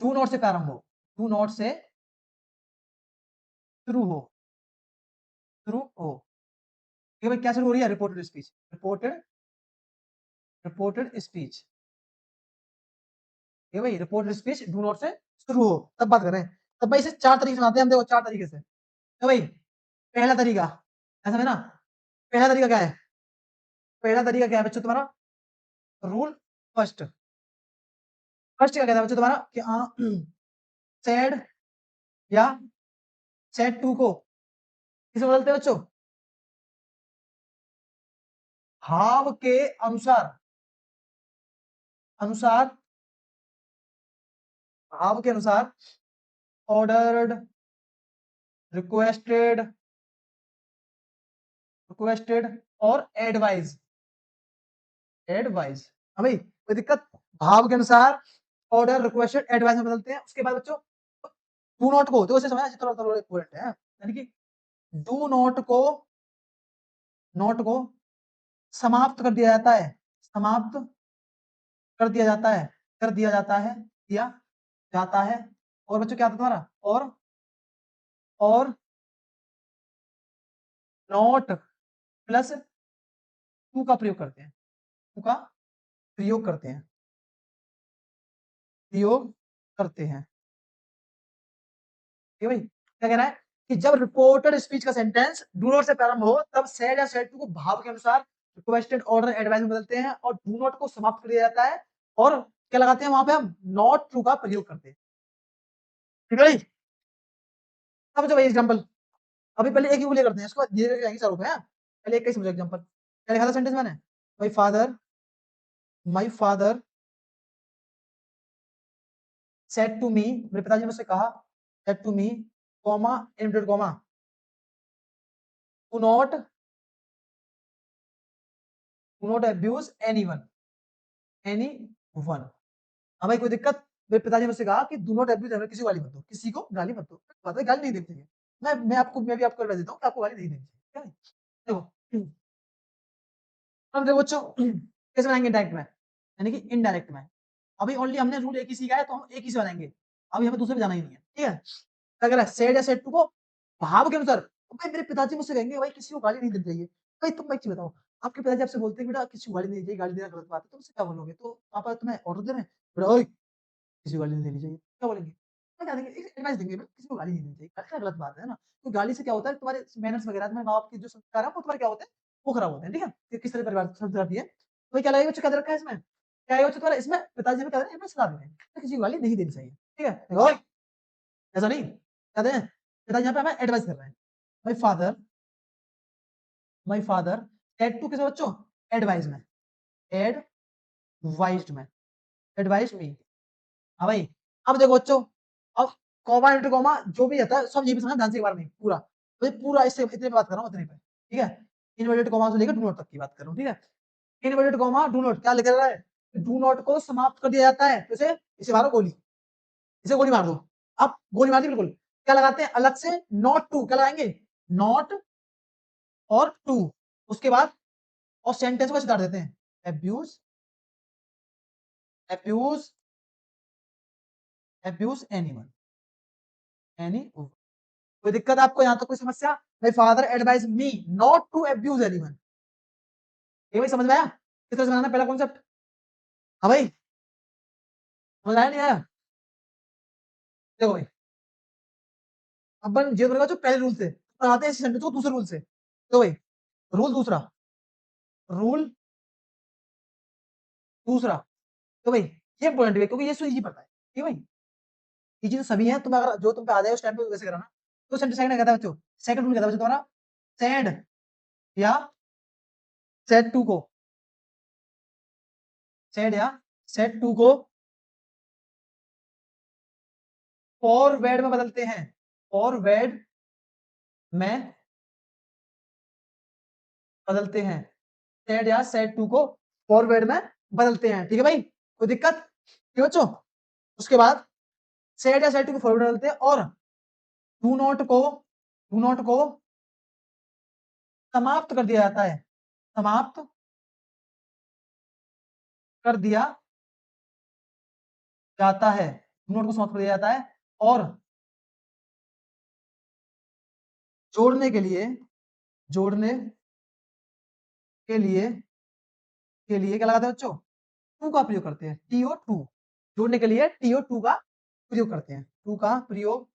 डू नॉट से प्रारंभ हो, डू नॉट से शुरू हो, शुरू हो, ठीक है भाई, क्या शुरू हो रही है, रिपोर्टेड स्पीच, ठीक है भाई, रिपोर्टेड स्पीच डू नॉट से शुरू हो, तब बात करें, तब भाई इसे 4 तरीके से बनाते हैं हम, देखो 4 तरीके से, तो भाई पहला तरीका, ऐसा है ना, पहला तरीका क्या है, पहला तरीका क्या है बच्चों तुम्हारा, रूल फर्स्ट, फर्स्ट क्या कहता है बच्चों तुम्हारा कि सेड या सेड टू को किसे बदलते हैं बच्चों, भाव के अनुसार अनुसार भाव के अनुसार ऑर्डर्ड, रिक्वेस्टेड, और एडवाइज। हाँ भाई, कोई दिक्कत? भाव के अनुसार ऑर्डर, रिक्वेस्टेड, एडवाइस में बदलते हैं। उसके बाद बच्चों डू नॉट को, तो इसे समझना थोड़ा थोड़ा इंपॉर्टेंट है, यानी कि डू नॉट को समाप्त कर दिया जाता है, समाप्त कर दिया जाता है, दिया जाता है। और बच्चों क्या था तुम्हारा? और नॉट प्लस टू का प्रयोग करते हैं, टू का प्रयोग करते हैं, प्रयोग करते हैं। ठीक है भाई, क्या कह रहा है कि जब रिपोर्टेड स्पीच का सेंटेंस डू नॉट से प्रारंभ हो तब सेड या सेड टू को भाव के अनुसार रिक्वेस्टेड, ऑर्डर, एडवाइस में बदलते हैं और डू नॉट को समाप्त कर दिया जाता है और क्या लगाते हैं वहां पे? हम नॉट ट्रू का प्रयोग करते हैं। ठीक है भाई, अब जो भाई एग्जांपल, अभी पहले एक ही को ले करते हैं, इसको धीरे धीरे जाएंगे चारों पे। पहले एक का ही समझो एग्जांपल। क्या लिखा था सेंटेंस मैंने? My father said to me, मेरे पिताजी ने मुझसे कहा, said to me, comma, inverted comma, do not abuse anyone. हाँ भाई, कोई दिक्कत? मेरे पिताजी ने मुझसे कहा कि डू नॉट अब्यूज एनीवन, किसी को गाली मत दो, किसी को गाली मत दो। पता है गाली नहीं देनी चाहिए। मैं भी आपको एडवाइस देता हूँ कि आपको गाली नहीं देनी चाहिए। क्या है? देखो, अब देखो बच्चों, कैसे बनाएंगे डायरेक्ट में, यानी कि इनडायरेक्ट में। अभी ओनली हमने रूल एक ही सीखा है तो हम एक ही से बनाएंगे, अभी हमें दूसरे पे जाना ही नहीं है। ठीक है, अगर है सेड या सेड टू को भाव के अनुसार, तो भाई मेरे पिताजी मुझसे कहेंगे भाई किसी को गाली नहीं देनी चाहिए। भाई तुम एक चीज बताओ, आपके पिताजी आपसे बोलते हैं बेटा किसी को गाली नहीं देनी चाहिए, गाली देना गलत बात है, तो उससे क्या बोलोगे? तो पापा तुम्हें ऑर्डर दे रहे हैं, बेटा ओए किसी को गाली नहीं देनी चाहिए, क्या बोलेंगे? तो क्या देंगे? एडवाइस देंगे, बेटा किसी को गाली नहीं देनी चाहिए, क्या गलत बात है ना? तो गाली से क्या होता है, तुम्हारे मैनर्स वगैरह, तुम्हारे माँ बाप के जो संस्कार है वो तुम्हारे क्या होते हैं, वो खराब होते हैं। ठीक है, कि किस तरह परिवार संस्कार दिए। तो क्या लगेगा बच्चों, क्या दे रखा है इसमें? क्या है बच्चों तुम्हारा इसमें? पिताजी में क्या है, सलाह दे रहे हैं तो किसी को गाली नहीं देनी चाहिए। ठीक है, देखो ऐसा नहीं, क्या दें? पिताजी यहाँ पे हमें एडवाइस कर रहे हैं। माय फादर, एड टू किसे बच्चों? एडवाइस में, एडवाइस्ड में, एडवाइस मी। हाँ भाई, अब देखो बच्चों, अब कॉमा इंटू कॉमा जो भी आता है सब ये भी समझना ध्यान से एक बार में पूरा, तो ये पूरा इससे इतने पे बात कर रहा हूँ, इतने पे। ठीक है, इनवर्टेड कॉमा से लेकर डू नॉट तक की बात कर रहा हूँ। ठीक है, इनवर्टेड कॉमा डू नॉट क्या लिख रहा है? डू नॉट को समाप्त कर दिया जाता है, तो इसे मारो गोली, इसे गोली मार दो। अब गोली मार दी बिल्कुल, क्या लगाते हैं अलग से? नॉट टू, क्या लगाएंगे? नॉट और टू, उसके बाद और सेंटेंस को स्टार्ट देते हैं, abuse, abuse, abuse anyone, any. कोई दिक्कत आपको यहाँ तक? कोई समस्या? My father advise me not to abuse anyone. ये भाई समझ में आया किस तरह से बनाना पहला कॉन्सेप्ट? हाँ भाई, समझ आया नहीं आया? देखो भाई, अपन ये करेगा जो पहले रूल से आते हैं सेंटेंस को दूसरे रूल से। तो भाई रूल दूसरा, रूल दूसरा, तो भाई ये इंपॉर्टेंट है क्योंकि ये इजी पड़ता है। ठीक है भाई, ये चीज सभी है, तुम अगर जो तुम पे आ जाए उस टाइम पे वैसे कराना। तो सेंटेंस सेकंड कहता है बच्चों, सेकंड रूल कहता है बच्चों तुम्हारा, सेड या सेड टू को, सेड या सेड टू को फॉरवर्ड में बदलते हैं, फॉरवर्ड में बदलते हैं, सेड या सेड टू को फॉरवर्ड में बदलते हैं। ठीक है भाई, कोई दिक्कत? ठीक है बच्चों, उसके बाद सेड या सेड टू को फॉरवर्ड में बदलते हैं और डू नॉट को समाप्त कर दिया जाता है, समाप्त कर दिया जाता है, डू नॉट को समाप्त कर दिया जाता है और जोड़ने के लिए, जोड़ने के लिए क्या लगाते हैं बच्चों? टू का प्रयोग करते हैं, टीओ टू, जोड़ने के लिए टीओ टू का प्रयोग करते हैं, टू का प्रयोग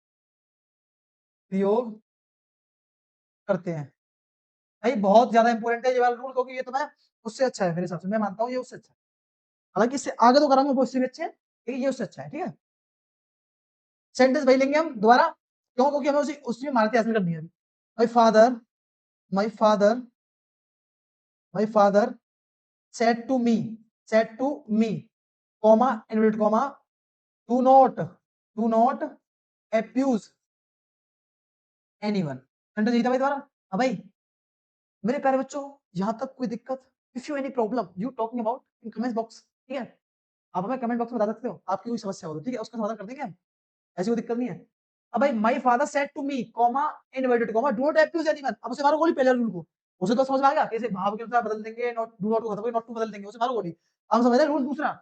प्रयोग करते हैं। भाई बहुत ज्यादा इंपॉर्टेंट है ये वाला रूल, क्योंकि ये तो मैं उससे अच्छा है मेरे हिसाब से, मैं मानता हूँ ये उससे अच्छा है। हालांकि इससे आगे तो कराऊंगा वो उससे भी अच्छे है, लेकिन ये उससे अच्छा है। ठीक है, सेंटेंस भाई लेंगे हम दोबारा, क्यों? क्योंकि हमें उसी उसमें महारत हासिल करनी है अभी। My father, my father, my father said to me, said to me, comma, inverted comma, do not do not abuse anyone. Sentence यही था भाई तुम्हारा। हाँ भाई मेरे प्यारे बच्चों, यहां तक कोई दिक्कत? If you any problem you talking about in comment box, ठीक है? आप हमें कमेंट बॉक्स में बता सकते हो आपकी कोई समस्या हो तो, ठीक है? उसका समाधान कर देंगे हम, ऐसी कोई दिक्कत नहीं है। अब भाई my father said to me comma inverted comma do not abuse anyone, अब उसे मारो गोली पहले रूल को। उसे तो समझ में आ गया कैसे भाव के अनुसार बदल देंगे, नॉट डू नॉट को खत्म करके नॉट टू बदल देंगे, उसे मारो गोली। अब समझ रहे रूल दूसरा,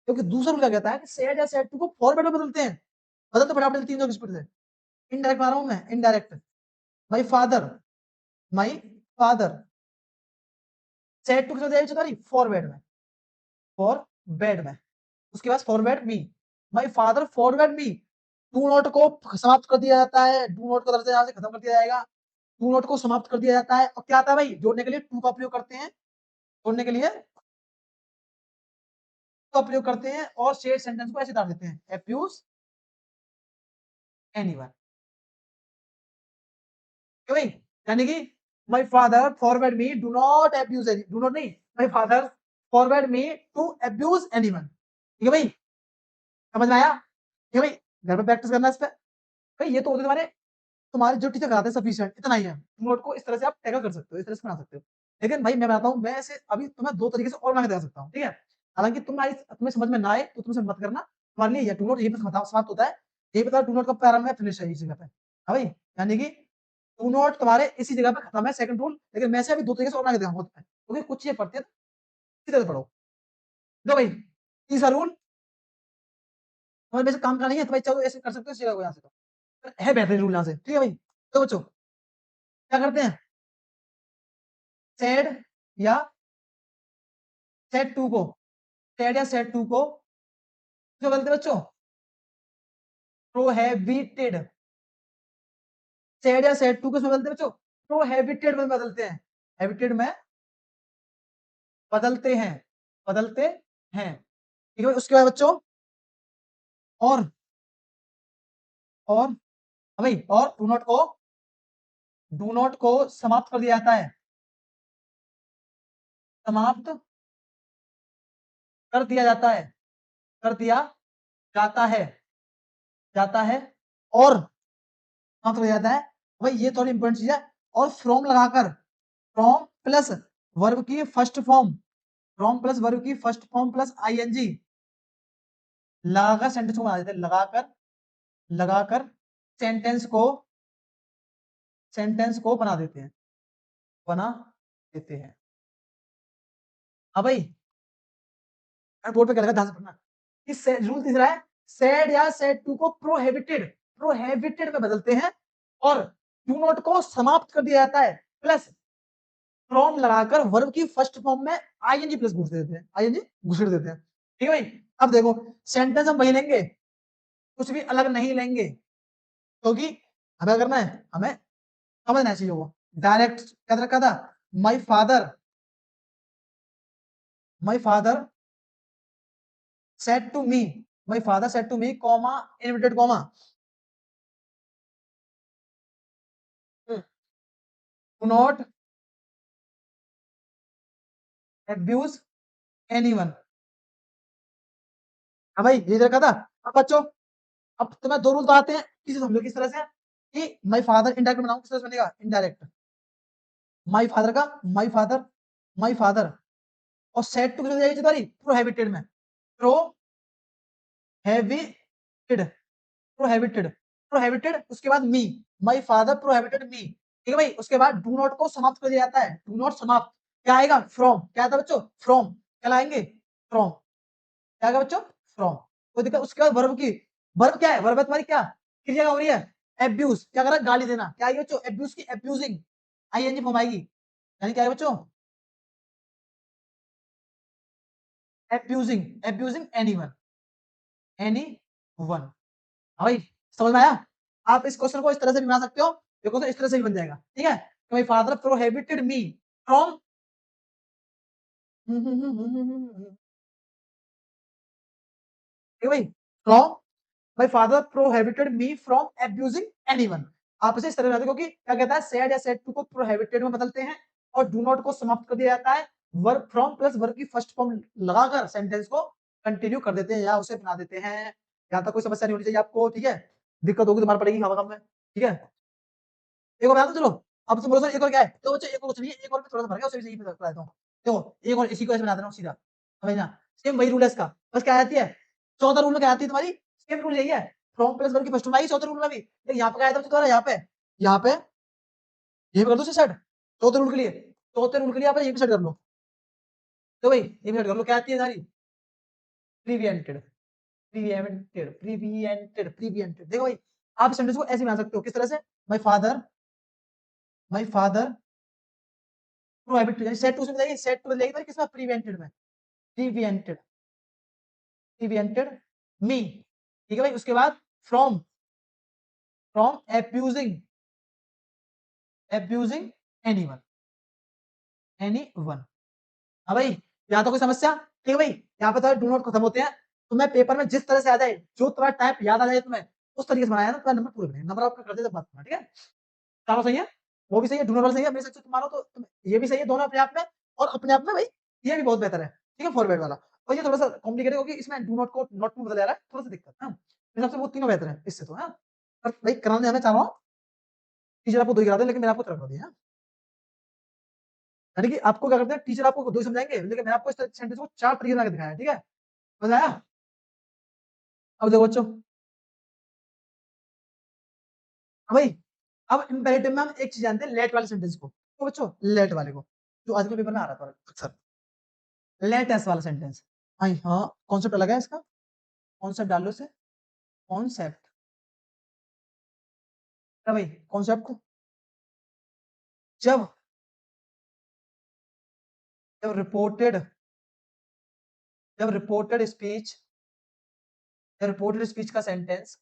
क्योंकि दूसरा रूल क्या कहता है कि सेड या सेड टू को फॉरवर्ड में बदलते हैं। बदल तो फटाफट 3 स्पीड से। इनडायरेक्ट मार रहा हूं मैं, indirect. My father, my father said to किसमें दिया तुम्हारी फॉरवर्ड में, फॉरवर्ड में। उसके बाद forward me, my father forward me. Do not को समाप्त कर दिया जाता है, डू नॉट को दर्जे यहां से खत्म कर दिया जाएगा, टू नॉट को समाप्त कर दिया जाता है। और क्या आता है भाई, जोड़ने के लिए टू का प्रयोग करते हैं, जोड़ने के लिए का प्रयोग करते हैं और शेयर सेंटेंस को ऐसे डाल देते हैं, अब्यूज एनीवन। क्यों भाई? यानी कि my father forward me do not abuse any, do not नहीं, my father forward me to abuse anyone. ठीक है भाई, समझ में आया? ठीक है भाई, घर पे प्रैक्टिस करना इस पे। भाई ये तो होते तुम्हारे तुम्हारे जो टीचर कराते हैं सफिशिएंट, इतना ही है। नोट को इस तरह से आप टैकल कर सकते हो, इस तरह से बना सकते हो। लेकिन भाई मैं बताता हूँ, मैं ऐसे अभी तुम्हें 2 तरीके से और बना के दिखा सकता हूँ, ठीक है? हालांकि तुम्हें समझ में ना आए तो तुमसे मत करना, तुम्हारे लिए ये टू नोट यही पे समाप्त होता है। यही पता टू नोट का प्रारंभ है, फिनिश है इसी जगह पे। हाँ भाई, यानी कि टू नोट तुम्हारे इसी जगह पे खत्म है, सेकंड रूल। लेकिन मैं से अभी 2 तरीके से और बना के दिखाऊंगा तुम्हें, क्योंकि कुछ चीजें पढ़ते हैं तो इसी तरह से पढ़ो। लो भाई, तीसरा रूल तुम्हारे में से काम का नहीं है तो भाई चलो ऐसे कर सकते हो इस जगह को, यहाँ से तो है बेहतरीन रूल यहाँ से, ठीक है भाई? तो बच्चों क्या करते हैं, सेड या सेट टू को, सेड या सेट टू को जो बोलते हैं बच्चों, प्रोहेबिटेड। सेड या सेट टू को बोलते हैं बच्चों, प्रोहेबिटेड में बदलते हैं, हैबिटेड में बदलते हैं, बदलते हैं। ठीक है उसके बाद बच्चों और और भाई और डू नॉट को समाप्त कर दिया जाता है, समाप्त कर दिया जाता है, कर दिया जाता है, जाता है। और समाप्त कर दिया जाता है भाई, ये थोड़ी इंपॉर्टेंट चीज है। और फ्रॉम लगाकर, फ्रॉम प्लस वर्ब की first form, from plus verb की फर्स्ट फॉर्म प्लस आईएनजी लगाकर सेंटेंस को बना देते हैं, लगाकर, लगाकर सेंटेंस को, सेंटेंस को बना देते हैं, बना देते हैं। हाँ भाई बोर्ड पे क्या लगा, ध्यान से पढ़ना। इस रूल तीसरा है, सेड या सेड टू को प्रोहिबिटेड, प्रोहिबिटेड में बदलते हैं और डू नॉट को समाप्त कर दिया जाता है, प्लस फ्रॉम लगाकर वर्ब की फर्स्ट फॉर्म में आईएनजी प्लस घुस देते हैं, आईएनजी घुसेड़ देते हैं। ठीक है भाई, अब देखो सेंटेंस हम वही लेंगे, कुछ भी अलग नहीं लेंगे, क्योंकि हमें करना है, हमें समझना चाहिए वो डायरेक्ट क्या रखा था, my father, my father said to me, my father said to me comma inverted comma do not abuse anyone. हाँ भाई ये रखा था। अब बच्चों अब तुम्हें 2 रूल तो आते हैं, किसे समझो किस तरह से कि माय फादर इनडायरेक्ट बनाऊं, किस तरह से बनेगा इनडायरेक्ट, माय फादर का माय फादर, माय फादर और सेड टू किसमें जाएगी तुम्हारी प्रोहिबिटेड में, प्रोहिबिटेड, प्रोहिबिटेड, प्रोहिबिटेड। उसके बाद मी, माय फादर प्रोहिबिटेड मी। ठीक है भाई, उसके बाद डू नॉट को समाप्त कर दिया जाता है, डू नॉट समाप्त, क्या आएगा फ्रॉम, क्या आता है बच्चों फ्रॉम, क्या लाएंगे फ्रॉम, क्या आएगा बच्चों फ्रॉम। कोई दिक्कत? उसके बाद वर्ब की, वर्ब क्या है, वर्ब तुम्हारी क्या क्रिया हो रही है, एब्यूज, क्या कर रहा है गाली देना, क्या आएगी बच्चों एब्यूज की एब्यूजिंग, आईएनजी फॉर्म आएगी, यानी क्या है बच्चों एब्यूजिंग, एब्यूजिंग एनीवन, एनीवन। भाई समझ में आया? आप इस क्वेश्चन को इस तरह से भी बना सकते हो, ये क्वेश्चन इस तरह से भी बन जाएगा, ठीक है? तो my father prohibited me from ठीक है भाई, from my father prohibited me from abusing anyone. आप इसे इस तरह बनाते हो, क्योंकि क्या कहता है सेड या सेड टू को प्रोहिबिटेड में बदलते हैं और डू नॉट को समाप्त कर दिया जाता है, वर्ब फ्रॉम प्लस वर्ब की फर्स्ट फॉर्म लगाकर सेंटेंस को कंटिन्यू कर देते हैं या उसे बना देते हैं। यहाँ तक कोई समस्या नहीं होनी चाहिए आपको, ठीक है? दिक्कत होगी तो मार पड़ेगी काम में, ठीक है? एक और बता दूं, चलो अब तुम बोलो सर एक और क्या है, तो बच्चों एक और कुछ नहीं है, एक और में थोड़ा सा फर्क है, उसे भी सही बता देता हूँ। देखो एक और इसी को ऐसे बना देना सीधा, समझना, सेम वही रूल है इसका, बस क्या आती है, चौथा रूल में क्या आती है तुम्हारी, सेम रूल यही है, फ्रॉम प्लस वन की फर्स्ट रूल आई चौथे रूल में भी, लेकिन यहाँ पे क्या आया था बच्चों तुम्हारा, यहाँ पे ये भी कर दो सेट, चौथे रूल के लिए, चौथे रूल के लिए आप ये भी सेट कर लो, तो भाई ये भी सेट कर लो, क्या आती है सारी, प्रीवियंटेड, प्रीवियंटेड, देखो भाई आप सेंटेंस को ऐसे बना सकते हो, किस तरह से, my father, my father prohibit, said to से बताइए, सेट टू लगेगी किसमें, प्रीवियंटेड में, प्रीवियंटेड, प्रीवियंटेड मी, ठीक है भाई, उसके बाद from, from abusing anyone, anyone, हाँ भाई, यहाँ तो कोई समस्या, ठीक है भाई, यहाँ पे तो डू नॉट खत्म होते हैं, तुम्हें पेपर में जिस तरह से आ जाए, जो तुम्हारा टाइप याद आ जाए तुम्हें, उस तरीके से बनाया ना, तुम्हारा नंबर पूरे बनेंगे, नंबर आपका करते जब बात करना, ठीक है? चारों सही है, वो भी सही है, डू नॉट वाला सही है, मेरे से तुम मानो तो ये भी सही है, दोनों अपने आप में, और अपने आप में भाई ये भी बहुत बेहतर है, ठीक है, फॉरवर्ड वाला, और ये थोड़ा सा कॉम्प्लिकेटेड होगी, इसमें डू नॉट को नॉट टू बदल जा रहा है, थोड़ा सा दिक्कत है, मेरे हिसाब से वो तीनों बेहतर है इससे तो, है, पर भाई कराने हमें चाह रहा हूँ, टीचर आपको दो ही करा दे, लेकिन मैंने आपको तरह कर दिया, यानी कि आपको क्या करते हैं, टीचर आपको दो ही समझाएंगे, लेकिन मैंने आपको इस सेंटेंस को चार तरीके से दिखाया है, ठीक है, समझ आया? अब देखो बच्चों, अब भाई अब इंपेरेटिव में हम एक चीज जानते हैं, लेट वाले सेंटेंस को, तो बच्चों लेट वाले को, जो आज के पेपर में आ रहा था अक्सर, लेट एस वाला सेंटेंस, हाँ हाँ, कॉन्सेप्ट अलग है इसका, कॉन्सेप्ट डाल लो इसे, कॉन्सेप्ट, क्या भाई कॉन्सेप्ट, जब जब रिपोर्टेड जब रिपोर्टेड स्पीच जब रिपोर्टेड स्पीच का सेंटेंस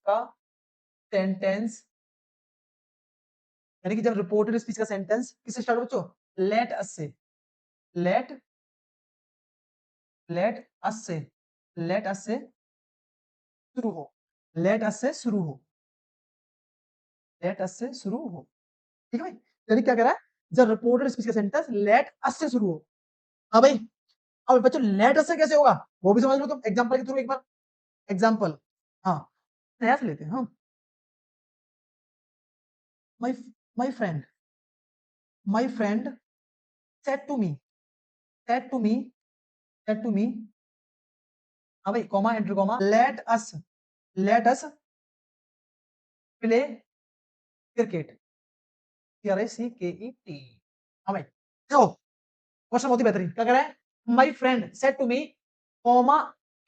यानी कि जब रिपोर्टेड स्पीच का सेंटेंस किससे स्टार्ट हो बच्चों, लेट अस से, लेट लेट अस से लेट अस से शुरू हो, लेट अस से शुरू हो, लेट अस से शुरू हो, ठीक है भाई, यानी क्या कह रहा है, जब रिपोर्टेड स्पीच का सेंटेंस लेट अस से शुरू हो, हाँ भाई, अब बच्चों लेट अस से कैसे होगा, वो भी समझ लो तुम एग्जांपल के थ्रू एक बार, एग्जांपल, हाँ नया से लेते हैं, हाँ, my my friend my friend said to me said to me said to me, हाँ भाई comma enter comma, let us play cricket, CRICKET, हाँ भाई, देखो क्वेश्चन बहुत ही बेहतरीन, क्या कह रहा है, my friend said to me comma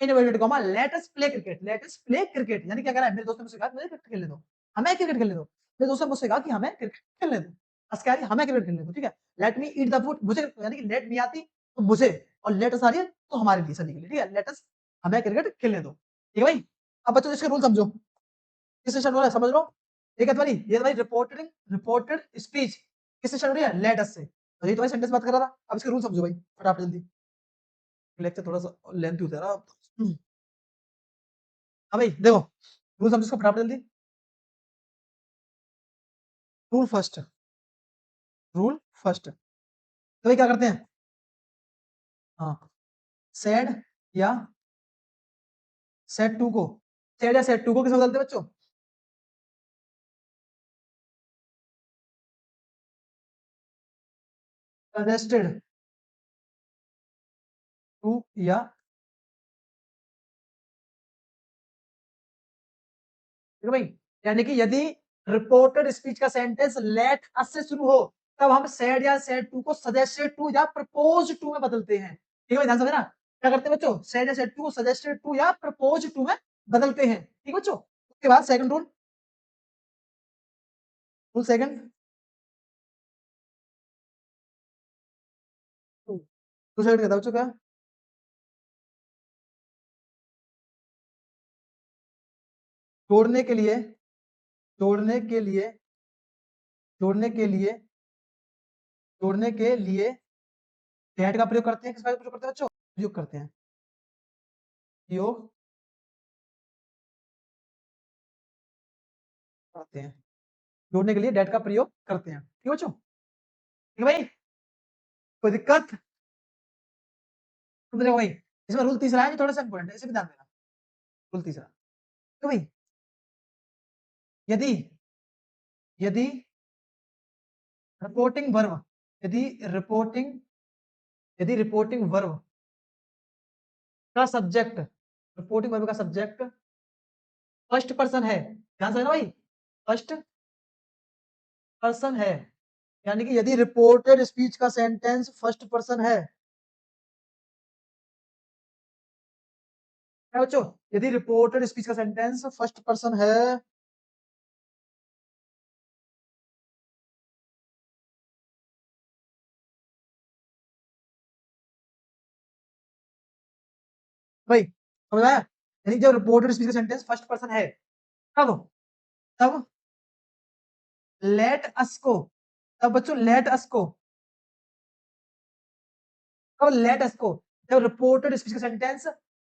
inverted comma, let us play cricket, यानी क्या कह रहा है, मेरे दोस्त ने मुझसे कहा मुझे क्रिकेट खेलने दो, हमें क्रिकेट खेलने दो, मेरे दोस्त ने मुझसे कहा कि हमें क्रिकेट खेलने दो, बस क्या है, हमें क्रिकेट खेलने दो, ठीक है, let me eat the food, मुझे यानी कि लेट मी आती तो मुझे, और लेट अस आ रही है तो हमारे लिए, सभी के लिए, ठीक है, लेट अस हमें क्रिकेट खेलने दो, ठीक है भाई, अब बच्चों इसके रूल समझो, किससे स्टार्ट हो रहा है समझ लो, एक है तुम्हारी ये तुम्हारी रिपोर्टेड स्पीच किससे स्टार्ट हो रही है, लेट अस से, तो ये तुम्हारी सेंटेंस बात कर रहा था, अब इसके रूल समझो भाई फटाफट जल्दी, लेक्चर थोड़ा सा लेंथी होता है ना, हाँ भाई देखो रूल समझो इसको फटाफट जल्दी, रूल फर्स्ट, रूल फर्स्ट, तो भाई क्या करते हैं, हाँ सेड या सेड टू को, सेड या सेड टू को किसमें बदलते हैं बच्चों, सजेस्टेड टू या, ठीक है भाई, यानी कि यदि रिपोर्टेड स्पीच का सेंटेंस लेट अस से शुरू हो, तब हम सेड या सेड टू को सजेस्टेड टू या प्रपोज टू में बदलते हैं, ठीक है भाई, ध्यान से समझना, क्या करते हैं बच्चों, सेड या सेड टू को सजेस्टेड टू या प्रपोज टू में बदलते हैं, ठीक है बच्चों, उसके बाद सेकंड रूल, रूल सेकंड, दूसरा कहता है बच्चों क्या, जोड़ने के लिए जोड़ने के लिए जोड़ने के लिए जोड़ने के लिए डेट का प्रयोग करते हैं, किसका प्रयोग करते हैं बच्चों, प्रयोग करते हैं, प्रयोग करते हैं, जोड़ने के लिए डेट का प्रयोग करते हैं, ठीक है बच्चों, ठीक है भाई, कोई दिक्कत, तो देखो भाई इसमें रूल तीसरा है, थोड़ा सा इंपॉर्टेंट है, इसे भी ध्यान देना, रूल तीसरा, तो भाई यदि यदि रिपोर्टिंग वर्ब यदि रिपोर्टिंग यदि रिपोर्टिंग वर्ब का सब्जेक्ट रिपोर्टिंग वर्ब का सब्जेक्ट फर्स्ट पर्सन है, ध्यान से ना भाई, फर्स्ट पर्सन है, यानी कि यदि रिपोर्टेड स्पीच का सेंटेंस फर्स्ट पर्सन है, क्या बच्चों, यदि रिपोर्टेड स्पीच का सेंटेंस फर्स्ट पर्सन है, भाई समझ आया, यानी जब रिपोर्टेड स्पीच का सेंटेंस फर्स्ट पर्सन है तब तब लेट अस को तब बच्चों लेट अस को तब लेट अस को जब रिपोर्टेड स्पीच का सेंटेंस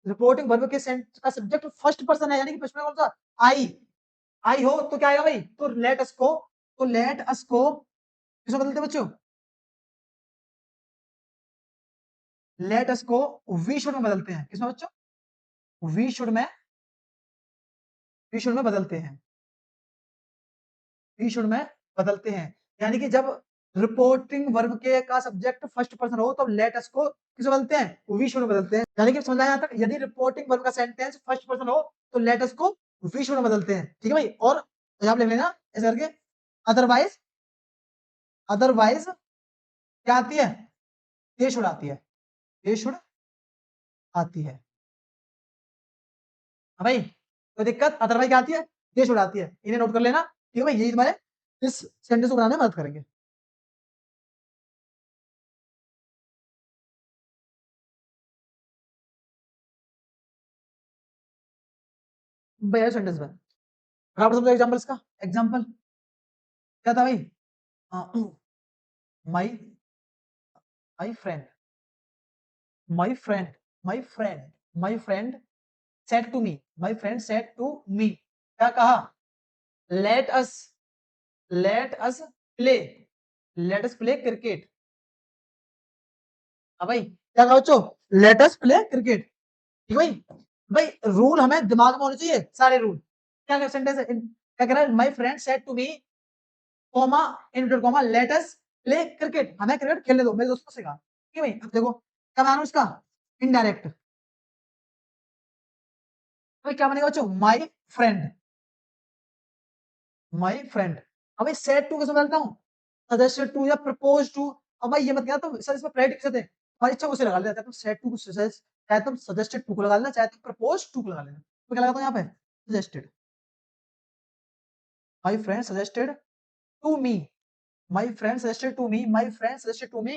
रिपोर्टिंग वर्ब के का सब्जेक्ट फर्स्ट पर्सन है, यानी कि फर्स्ट में कौन सा, आई आई हो तो क्या आएगा भाई, तो लेट अस को किसको बदलते हैं बच्चों, लेट अस को वी शुड में बदलते हैं, किसमें बच्चों, वी शुड में वी शुड में बदलते हैं वी शुड में बदलते हैं, यानी कि जब रिपोर्टिंग वर्ब के का सब्जेक्ट फर्स्ट पर्सन हो तो लेट अस को किस बदलते हैं, वी शुड में बदलते हैं, यानी कि समझ आया यहाँ तक, यदि रिपोर्टिंग वर्ब का सेंटेंस फर्स्ट पर्सन हो तो लेट अस को वी शुड में बदलते हैं, ठीक है भाई, और यहाँ पे लिख लेना ऐसे करके, अदरवाइज अदरवाइज क्या आती है, दे शुड आती है, दे शुड आती है, हाँ भाई कोई दिक्कत, अदरवाइज क्या आती है, दे शुड आती है, इन्हें नोट कर लेना, ठीक है भाई, यही तुम्हारे इस सेंटेंस को बनाने में मदद करेंगे। भैया सेंटेंस में फटाफट समझो एग्जांपल्स का, एग्जांपल क्या था भाई, my my friend my friend my friend my friend said to me my friend said to me, क्या कहा, let us let us play let us play cricket, हाँ भाई क्या कहा बच्चों, लेट अस प्ले क्रिकेट, ठीक भाई, भाई रूल हमें दिमाग में होने चाहिए सारे रूल, क्या सेंटेंस है, क्या कह रहा है, my friend said to me comma inverted comma let us play cricket, हमें क्रिकेट खेलने दो, मेरे दोस्तों से कहा, ठीक है भाई, अब देखो क्या बनाना इसका, इनडायरेक्ट, भाई क्या बनेगा बच्चों, माई फ्रेंड, अब भाई सेड टू कैसे बदलता हूँ, सजेस्टेड टू या प्रपोज टू, अब भाई ये मत कहना तुम सर इसमें प्रायोरिटी कैसे थे, हमारी इच्छा उसे लगा लेना, चाहे तुम सेड टू को सजेस्ट, चाहे तुम सजेस्टेड टू को लगा लेना, चाहे तुम प्रपोज टू को लगा लेना, तो क्या लगाता हूँ यहाँ पे, suggested, my friend suggested to me my friend suggested to me my friend suggested to me,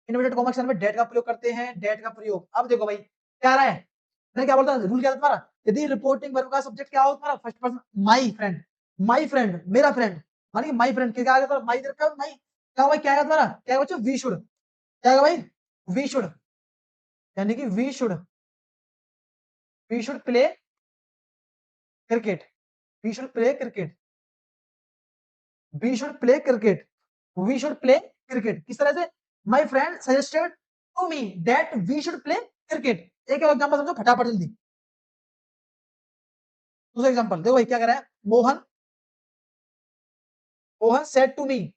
inverted comma के साथ में डेट का प्रयोग करते हैं, डेट का प्रयोग, अब देखो भाई क्या रहा है, मैं क्या बोलता हूँ, रूल क्या था तुम्हारा, यदि रिपोर्टिंग वर्ब का सब्जेक्ट क्या हो तुम्हारा, फर्स्ट पर्सन, माई फ्रेंड मेरा फ्रेंड, मानी माई फ्रेंड क्या आएगा तुम्हारा, माई रखा है, माई क्या भाई क्या आएगा तुम्हारा, क्या बच्चों, वी शुड, क्या आएगा भाई, वी शुड, यानी कि we should play cricket we should play cricket we should play cricket we should play cricket, किस तरह से, my friend suggested to me that we should play cricket, एक एग्जांपल समझो फटाफट जल्दी, दूसरा एग्जांपल देखो भाई क्या कर रहा है, Mohan said to me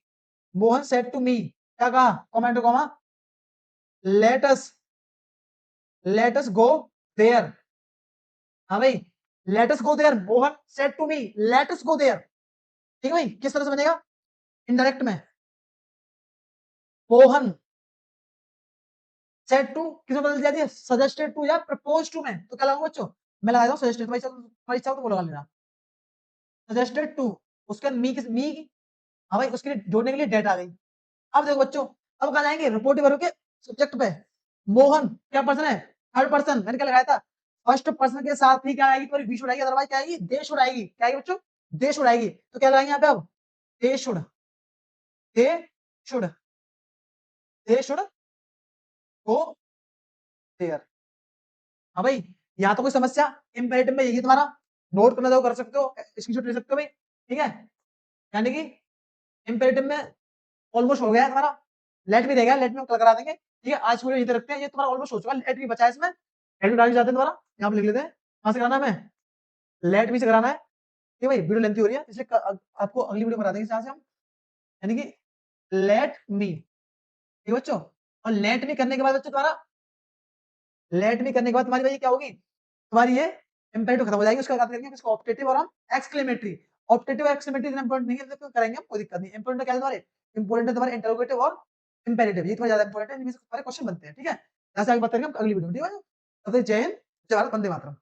Mohan said to me, क्या कहा, comment comma let us go there, हाँ भाई let us go there, Mohan said to me let us go there, ठीक है भाई, किस तरह से बनेगा, इनडायरेक्ट में, मोहन सेड टू किसमें बदल दिया, सजेस्टेड टू या प्रपोज टू में, तो क्या लगाऊंगा बच्चों, मैं लगाता हूँ सजेस्टेड, भाई तुम्हारी इच्छा हो तो वो लगा लेना, सजेस्टेड टू, उसके बाद मी, हाँ भाई उसके लिए जोड़ने के लिए डेट आ गई, अब देखो बच्चों, अब कहा जाएंगे रिपोर्टिव वर्ब के सब्जेक्ट पे, मोहन क्या पर्सन है, थर्ड पर्सन, मैंने क्या लगाया था, फर्स्ट पर्सन के साथ ही क्या आएगी, तुम्हारी वी शुड आएगी, अदरवाइज क्या आएगी, दे शुड आएगी, क्या आएगी बच्चों, दे शुड आएगी, तो क्या लगाएंगे यहाँ पे अब, they should they should they should go there, हाँ भाई यहाँ तो कोई समस्या, इंपेरेटिव में यही तुम्हारा, नोट करना चाहो कर सकते हो, स्क्रीनशॉट ले सकते हो भाई, ठीक है, यानी कि इंपेरेटिव में ऑलमोस्ट हो गया है तुम्हारा, लेट भी रहेगा, लेट में कल करा देंगे, ठीक है, आज पूरे इधर रखते हैं, ये तुम्हारा ऑलमोस्ट हो चुका है, लेट भी बचा है इसमें, लेट भी डाल जाते हैं तुम्हारा, यहाँ पे लिख लेते हैं, कहाँ से कराना है, लेट मी से कराना है, ठीक है भाई, वीडियो लेंथी हो रही है, इसलिए आपको अगली वीडियो में करा देंगे जहाँ से हम, यानी कि लेट मी, ठीक है बच्चों। और लेट मी करने के बाद बच्चों तुम्हारा, लेट मी करने के बाद तुम्हारी भाई क्या होगी, तुम्हारी ये इम्पेरेटिव खत्म हो जाएगी, उसका बात करेंगे इसको ऑप्टेटिव और हम एक्सक्लेमेटरी। ऑप्टेटिव और एक्सक्लेमेटरी इतना इंपॉर्टेंट नहीं है, तो करेंगे हम, कोई दिक्कत नहीं। इंपॉर्टेंट क्या है तुम्हारे, इंपॉर्टेंट है तुम्हारे इंटरोगेटिव और इम्पेरेटिव, ये तुम्हारे ज्यादा इंपॉर्टेंट है, इनमें से तुम्हारे क्वेश्चन बनते हैं, ठीक है। यहाँ से आगे बात करेंगे हम अगली वीडियो में, ठीक है। तब तक जय हिंद, जय भारत, वंदे मातरम।